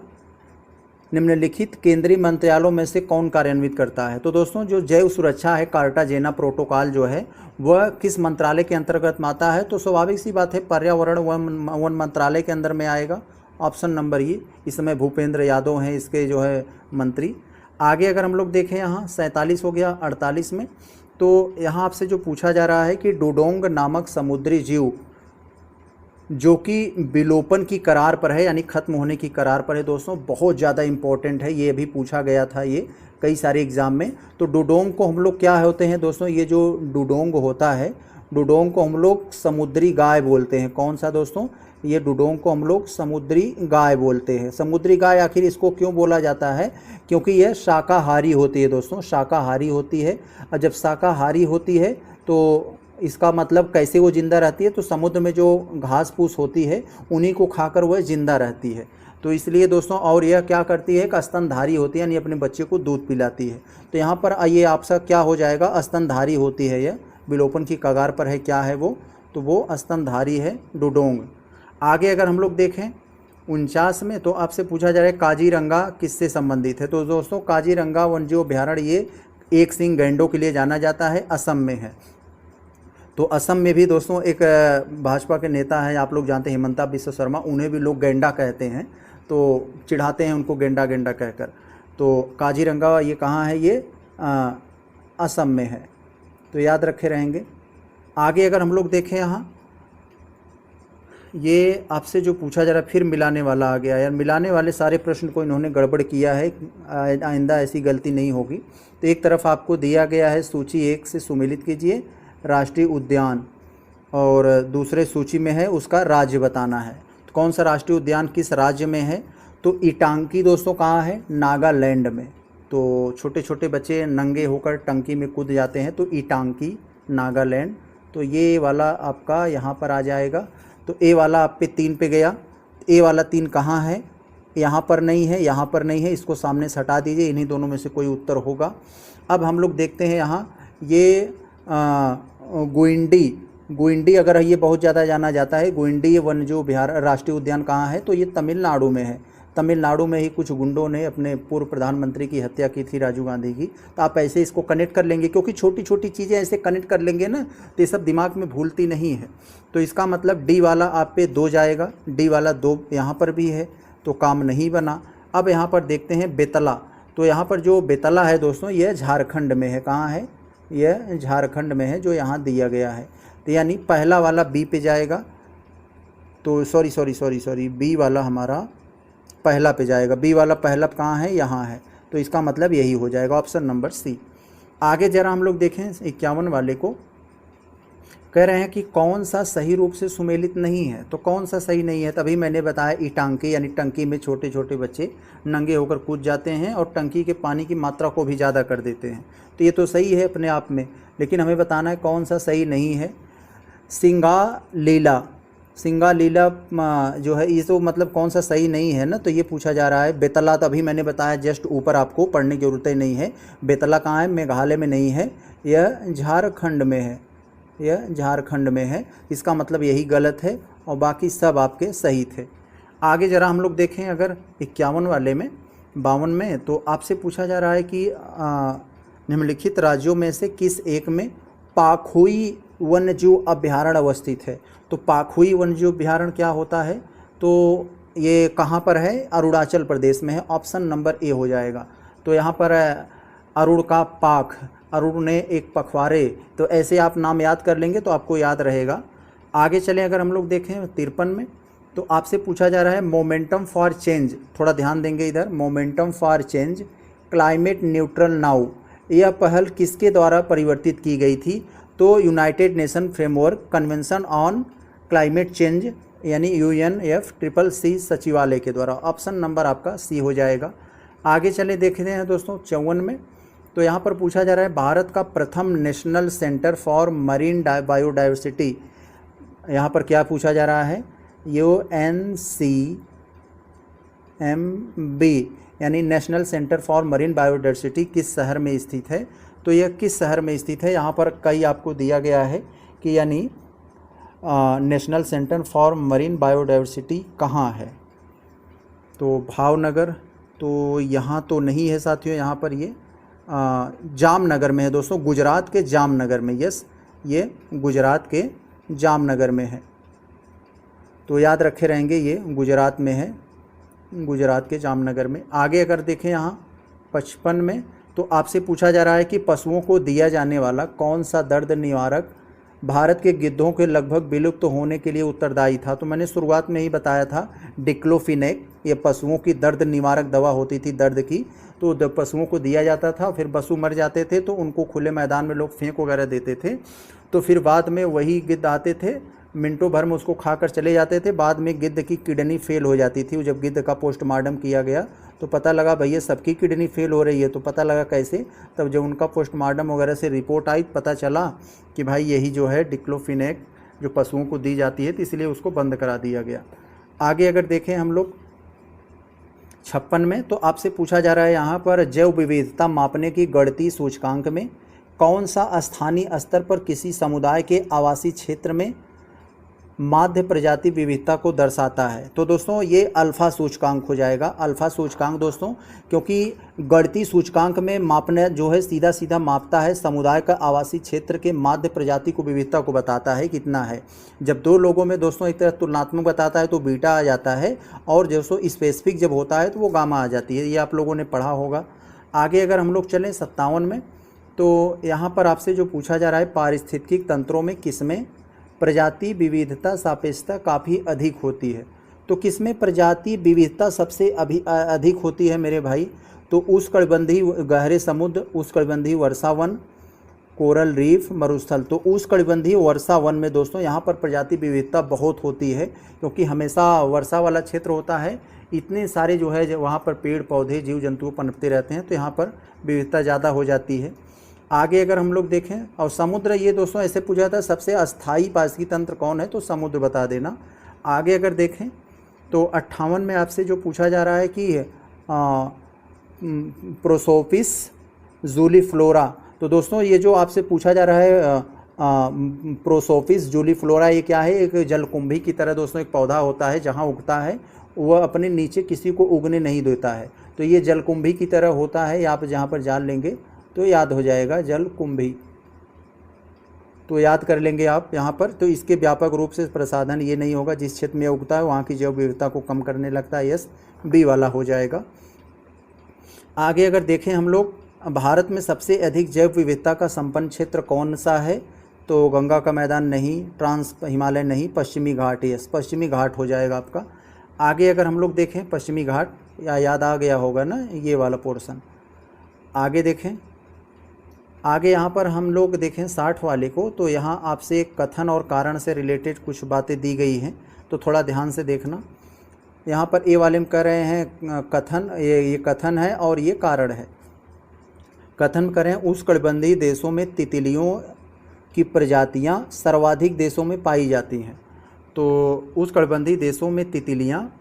Speaker 1: निम्नलिखित केंद्रीय मंत्रालयों में से कौन कार्यान्वित करता है? तो दोस्तों जो जैव सुरक्षा है, कार्टाजेना प्रोटोकॉल जो है वह किस मंत्रालय के अंतर्गत आता है? तो स्वाभाविक सी बात है, पर्यावरण वन मंत्रालय के अंदर में आएगा। ऑप्शन नंबर ये, इस समय भूपेंद्र यादव हैं इसके जो है मंत्री। आगे अगर हम लोग देखें यहाँ 47 हो गया। 48 में तो यहाँ आपसे जो पूछा जा रहा है कि डुडोंग नामक समुद्री जीव जो कि विलोपन की कगार पर है यानी खत्म होने की कगार पर है दोस्तों, बहुत ज़्यादा इंपॉर्टेंट है, ये भी पूछा गया था ये कई सारे एग्जाम में। तो डुडोंग को हम लोग क्या होते हैं दोस्तों, ये जो डुडोंग होता है, डुडोंग को हम लोग समुद्री गाय बोलते हैं। कौन सा दोस्तों? ये डुडोंग को हम लोग समुद्री गाय बोलते हैं। समुद्री गाय आखिर इसको क्यों बोला जाता है? क्योंकि यह शाकाहारी होती है दोस्तों, शाकाहारी होती है। और जब शाकाहारी होती है तो इसका मतलब कैसे वो जिंदा रहती है? तो समुद्र में जो घास फूस होती है उन्हीं को खाकर वह जिंदा रहती है। तो इसलिए दोस्तों, और यह क्या करती है कि स्तनधारी होती है यानी अपने बच्चे को दूध पिलाती है। तो यहाँ पर ये आपका क्या हो जाएगा? स्तनधारी होती है, यह विलोपन की कगार पर है। क्या है वो? तो वो स्तनधारी है डुडोंग। आगे अगर हम लोग देखें 49 में, तो आपसे पूछा जा रहा है काजीरंगा किससे संबंधित है? तो दोस्तों काजीरंगा वन्यजीव अभयारण्य ये एक सींग गैंडों के लिए जाना जाता है, असम में है। तो असम में भी दोस्तों एक भाजपा के नेता हैं, आप लोग जानते हैं, हिमंता बिस्वा शर्मा, उन्हें भी लोग गेंडा कहते हैं, तो चिढ़ाते हैं उनको गेंडा गेंडा कहकर। तो काजीरंगा ये कहाँ है? ये असम में है, तो याद रखे रहेंगे। आगे अगर हम लोग देखें यहाँ, ये आपसे जो पूछा जा रहा है फिर मिलाने वाला आ गया यार, मिलाने वाले सारे प्रश्न को इन्होंने गड़बड़ किया है, आइंदा ऐसी गलती नहीं होगी। तो एक तरफ आपको दिया गया है सूची 1 से सुमेलित कीजिए राष्ट्रीय उद्यान, और दूसरे सूची में है उसका राज्य बताना है। तो कौन सा राष्ट्रीय उद्यान किस राज्य में है? तो ईटांकी दोस्तों कहाँ है? नागालैंड में। तो छोटे छोटे बच्चे नंगे होकर टंकी में कूद जाते हैं, तो ईटांकी नागालैंड। तो ये वाला आपका यहाँ पर आ जाएगा। तो ए वाला आप पे 3 पे गया। ए वाला 3 कहाँ है? यहाँ पर नहीं है, यहाँ पर नहीं है, इसको सामने से हटा दीजिए, इन्हीं दोनों में से कोई उत्तर होगा। अब हम लोग देखते हैं यहाँ ये गुइंडी अगर ये बहुत ज़्यादा जाना जाता है। गुइंडी वन्यजीव अभयारण्य राष्ट्रीय उद्यान कहाँ है? तो ये तमिलनाडु में है। तमिलनाडु में ही कुछ गुंडों ने अपने पूर्व प्रधानमंत्री की हत्या की थी, राजीव गांधी की। तो आप ऐसे इसको कनेक्ट कर लेंगे, क्योंकि छोटी छोटी चीज़ें ऐसे कनेक्ट कर लेंगे ना तो ये सब दिमाग में भूलती नहीं है। तो इसका मतलब डी वाला आप पे 2 जाएगा, डी वाला 2 यहाँ पर भी है, तो काम नहीं बना। अब यहाँ पर देखते हैं बेतला। तो यहाँ पर जो बेतला है दोस्तों, यह झारखंड में है। कहाँ है? यह झारखंड में है, जो यहाँ दिया गया है। तो यानी पहला वाला बी पे जाएगा, तो सॉरी बी वाला हमारा पहला पे जाएगा, बी वाला पहला कहाँ है, यहाँ है, तो इसका मतलब यही हो जाएगा ऑप्शन नंबर सी। आगे जरा हम लोग देखें 51 वाले को, कह रहे हैं कि कौन सा सही रूप से सुमेलित नहीं है। तो कौन सा सही नहीं है, तभी मैंने बताया ईटांके यानी टंकी में छोटे छोटे बच्चे नंगे होकर कूद जाते हैं और टंकी के पानी की मात्रा को भी ज़्यादा कर देते हैं। तो ये तो सही है अपने आप में, लेकिन हमें बताना है कौन सा सही नहीं है। सिंगालीला जो है ये तो मतलब कौन सा सही नहीं है ना, तो ये पूछा जा रहा है। बेतला तो अभी मैंने बताया जस्ट ऊपर, आपको पढ़ने की ज़रूरत ही नहीं है। बेतला कहाँ है, मेघालय में नहीं है, यह झारखंड में है, यह झारखंड में है, इसका मतलब यही गलत है और बाकी सब आपके सही थे। आगे ज़रा हम लोग देखें अगर 51 वाले में 52 में, तो आपसे पूछा जा रहा है कि निम्नलिखित राज्यों में से किस एक में पाखुई वन्यजीव अभ्यारण्य अवस्थित है। तो पाखुई वन्यजीव अभ्यारण्य क्या होता है, तो ये कहाँ पर है, अरुणाचल प्रदेश में है, ऑप्शन नंबर ए हो जाएगा। तो यहाँ पर अरुण का पाख, अरुण ने एक पखवाड़े, तो ऐसे आप नाम याद कर लेंगे तो आपको याद रहेगा। आगे चलें अगर हम लोग देखें 53 में, तो आपसे पूछा जा रहा है मोमेंटम फॉर चेंज, थोड़ा ध्यान देंगे इधर, momentum for change climate neutral now, यह पहल किसके द्वारा परिवर्तित की गई थी। तो United nation framework convention on climate change यानी UNFCCC सचिवालय के द्वारा, ऑप्शन नंबर आपका सी हो जाएगा। आगे चले देखते हैं दोस्तों 54 में, तो यहाँ पर पूछा जा रहा है भारत का प्रथम national centre for marine biodiversity, यहाँ पर क्या पूछा जा रहा है, UNCMB यानी national centre for marine biodiversity किस शहर में स्थित है। तो यह किस शहर में स्थित है, यहाँ पर कई आपको दिया गया है कि यानी national centre for marine biodiversity कहाँ है। तो भावनगर, तो यहाँ तो नहीं है साथियों, यहाँ पर ये जामनगर में है दोस्तों, गुजरात के जामनगर में, यस ये गुजरात के जामनगर में है, तो याद रखे रहेंगे ये गुजरात में है, गुजरात के जामनगर में। आगे अगर देखें यहाँ 55 में, तो आपसे पूछा जा रहा है कि पशुओं को दिया जाने वाला कौन सा दर्द निवारक भारत के गिद्धों के लगभग विलुप्त तो होने के लिए उत्तरदायी था। तो मैंने शुरुआत में ही बताया था डिक्लोफिनेक, ये पशुओं की दर्द निवारक दवा होती थी दर्द की, तो पशुओं को दिया जाता था, फिर पशु मर जाते थे तो उनको खुले मैदान में लोग फेंक वगैरह देते थे, तो फिर बाद में वही गिद्ध आते थे, मिनटों भर में उसको खाकर चले जाते थे। बाद में गिद्ध की किडनी फेल हो जाती थी, जब गिद्ध का पोस्टमार्टम किया गया तो पता लगा भैया सबकी किडनी फेल हो रही है, तो पता लगा कैसे, तब जब उनका पोस्टमार्टम वगैरह से रिपोर्ट आई पता चला कि भाई यही जो है डिक्लोफिनेक जो पशुओं को दी जाती है, तो इसलिए उसको बंद करा दिया गया। आगे अगर देखें हम लोग 56 में, तो आपसे पूछा जा रहा है यहाँ पर जैव विविधता मापने की गणितीय सूचकांक में कौन सा स्थानीय स्तर पर किसी समुदाय के आवासीय क्षेत्र में माध्य प्रजाति विविधता को दर्शाता है। तो दोस्तों ये अल्फा सूचकांक हो जाएगा, अल्फा सूचकांक दोस्तों, क्योंकि गणितीय सूचकांक में मापने जो है सीधा सीधा मापता है समुदाय का आवासीय क्षेत्र के माध्य प्रजाति को विविधता को बताता है कितना है। जब दो लोगों में दोस्तों एक तरह तुलनात्मक बताता है तो बीटा आ जाता है, और दोस्तों स्पेसिफिक जब होता है तो वो गामा आ जाती है, ये आप लोगों ने पढ़ा होगा। आगे अगर हम लोग चलें 57 में, तो यहाँ पर आपसे जो पूछा जा रहा है पारिस्थितिक तंत्रों में किसमें प्रजाति विविधता सापेक्षता काफ़ी अधिक होती है। तो किसमें प्रजाति विविधता सबसे अधिक होती है मेरे भाई, तो उष्णकटिबंधीय गहरे समुद्र, उष्णकटिबंधीय वर्षावन, कोरल रीफ, मरुस्थल। तो उष्णकटिबंधीय वर्षावन में दोस्तों यहाँ पर प्रजाति विविधता बहुत होती है, क्योंकि हमेशा वर्षा वाला क्षेत्र होता है, इतने सारे जो है वहाँ पर पेड़ पौधे जीव जंतु पनपते रहते हैं, तो यहाँ पर विविधता ज़्यादा हो जाती है। आगे अगर हम लोग देखें, और समुद्र, ये दोस्तों ऐसे पूछा था सबसे अस्थाई पारिस्थितिक तंत्र कौन है, तो समुद्र बता देना। आगे अगर देखें तो 58 में आपसे जो पूछा जा रहा है कि प्रोसोपिस जूलीफ्लोरा, तो दोस्तों ये जो आपसे पूछा जा रहा है प्रोसोपिस जूलीफ्लोरा, ये क्या है, एक जलकुंभी की तरह दोस्तों एक पौधा होता है, जहाँ उगता है वह अपने नीचे किसी को उगने नहीं देता है, तो ये जलकुंभी की तरह होता है। आप जहाँ पर जान लेंगे तो याद हो जाएगा जलकुंभी, तो याद कर लेंगे आप यहाँ पर। तो इसके व्यापक रूप से प्रसाधन ये नहीं होगा, जिस क्षेत्र में उगता है वहाँ की जैव विविधता को कम करने लगता है, यस बी वाला हो जाएगा। आगे अगर देखें हम लोग, भारत में सबसे अधिक जैव विविधता का संपन्न क्षेत्र कौन सा है, तो गंगा का मैदान नहीं, ट्रांस हिमालय नहीं, पश्चिमी घाट, यस पश्चिमी घाट हो जाएगा आपका। आगे अगर हम लोग देखें पश्चिमी घाट, या याद आ गया होगा ना ये वाला पोर्शन। आगे देखें, आगे यहाँ पर हम लोग देखें 60 वाले को, तो यहाँ आपसे एक कथन और कारण से रिलेटेड कुछ बातें दी गई हैं, तो थोड़ा ध्यान से देखना। यहाँ पर ए वाले में कर रहे हैं कथन, ये कथन है और ये कारण है। कथन करें, उष्णकटिबंधीय देशों में तितलियों की प्रजातियाँ सर्वाधिक देशों में पाई जाती हैं। तो उष्णकटिबंधीय देशों में तितलियाँ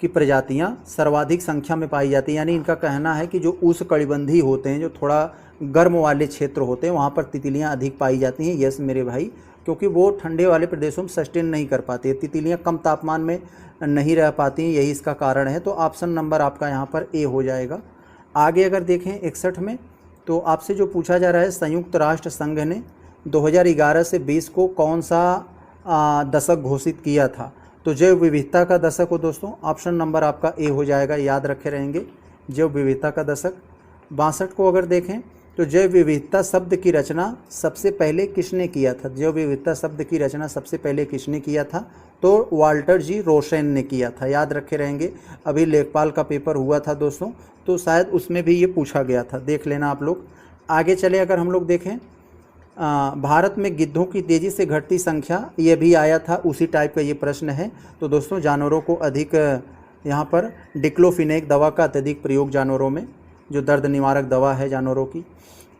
Speaker 1: की प्रजातियाँ सर्वाधिक संख्या में पाई जाती हैं, यानी इनका कहना है कि जो उष्णकटिबंधीय होते हैं, जो थोड़ा गर्म वाले क्षेत्र होते हैं, वहाँ पर तितलियाँ अधिक पाई जाती हैं। यस मेरे भाई, क्योंकि वो ठंडे वाले प्रदेशों में सस्टेन नहीं कर पाती है, तितलियाँ कम तापमान में नहीं रह पाती हैं, यही इसका कारण है। तो ऑप्शन नंबर आपका यहाँ पर ए हो जाएगा। आगे अगर देखें 61 में, तो आपसे जो पूछा जा रहा है, संयुक्त राष्ट्र संघ ने 2011 से 20 को कौन सा दशक घोषित किया था? तो जैव विविधता का दशक हो दोस्तों, ऑप्शन नंबर आपका ए हो जाएगा, याद रखे रहेंगे, जैव विविधता का दशक। 62 को अगर देखें, तो जैव विविधता शब्द की रचना सबसे पहले किसने किया था? जैव विविधता शब्द की रचना सबसे पहले किसने किया था? तो वाल्टर जी रोसेन ने किया था, याद रखे रहेंगे। अभी लेखपाल का पेपर हुआ था दोस्तों, तो शायद उसमें भी ये पूछा गया था, देख लेना आप लोग। आगे चले अगर हम लोग देखें, भारत में गिद्धों की तेज़ी से घटती संख्या, ये भी आया था, उसी टाइप का ये प्रश्न है। तो दोस्तों जानवरों को अधिक यहाँ पर डिक्लोफिनेक दवा का अत्यधिक प्रयोग जानवरों में, जो दर्द निवारक दवा है जानवरों की।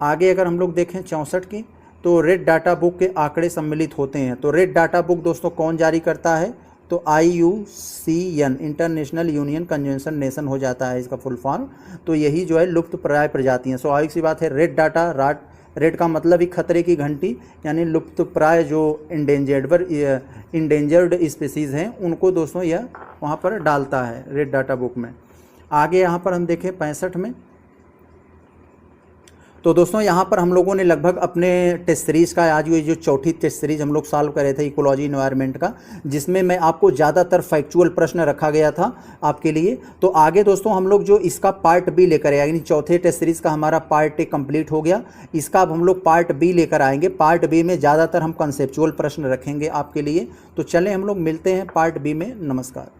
Speaker 1: आगे अगर हम लोग देखें 64 की, तो रेड डाटा बुक के आंकड़े सम्मिलित होते हैं। तो रेड डाटा बुक दोस्तों कौन जारी करता है? तो IUCN, international union convention nation हो जाता है इसका फुल फॉर्म। तो यही जो है लुप्त प्राय प्रजातियाँ। स्वाभाविक सी बात है, रेड डाटा, रेड का मतलब ही खतरे की घंटी, यानी लुप्त प्राय जो इंडेंजर्ड स्पीसीज़ हैं, उनको दोस्तों यह वहाँ पर डालता है रेड डाटा बुक में। आगे यहाँ पर हम देखें 65 में, तो दोस्तों यहाँ पर हम लोगों ने लगभग अपने टेस्ट सीरीज़ का, आज ये जो चौथी टेस्ट सीरीज़ हम लोग सॉल्व कर रहे थे इकोलॉजी एनवायरनमेंट का, जिसमें मैं आपको ज़्यादातर फैक्चुअल प्रश्न रखा गया था आपके लिए। तो आगे दोस्तों हम लोग जो इसका पार्ट बी लेकर आए, यानी चौथे टेस्ट सीरीज़ का हमारा पार्ट ए कंप्लीट हो गया, इसका अब हम लोग पार्ट बी लेकर आएंगे। पार्ट बी में ज़्यादातर हम कंसेप्चुअल प्रश्न रखेंगे आपके लिए। तो चलें हम लोग मिलते हैं पार्ट बी में। नमस्कार।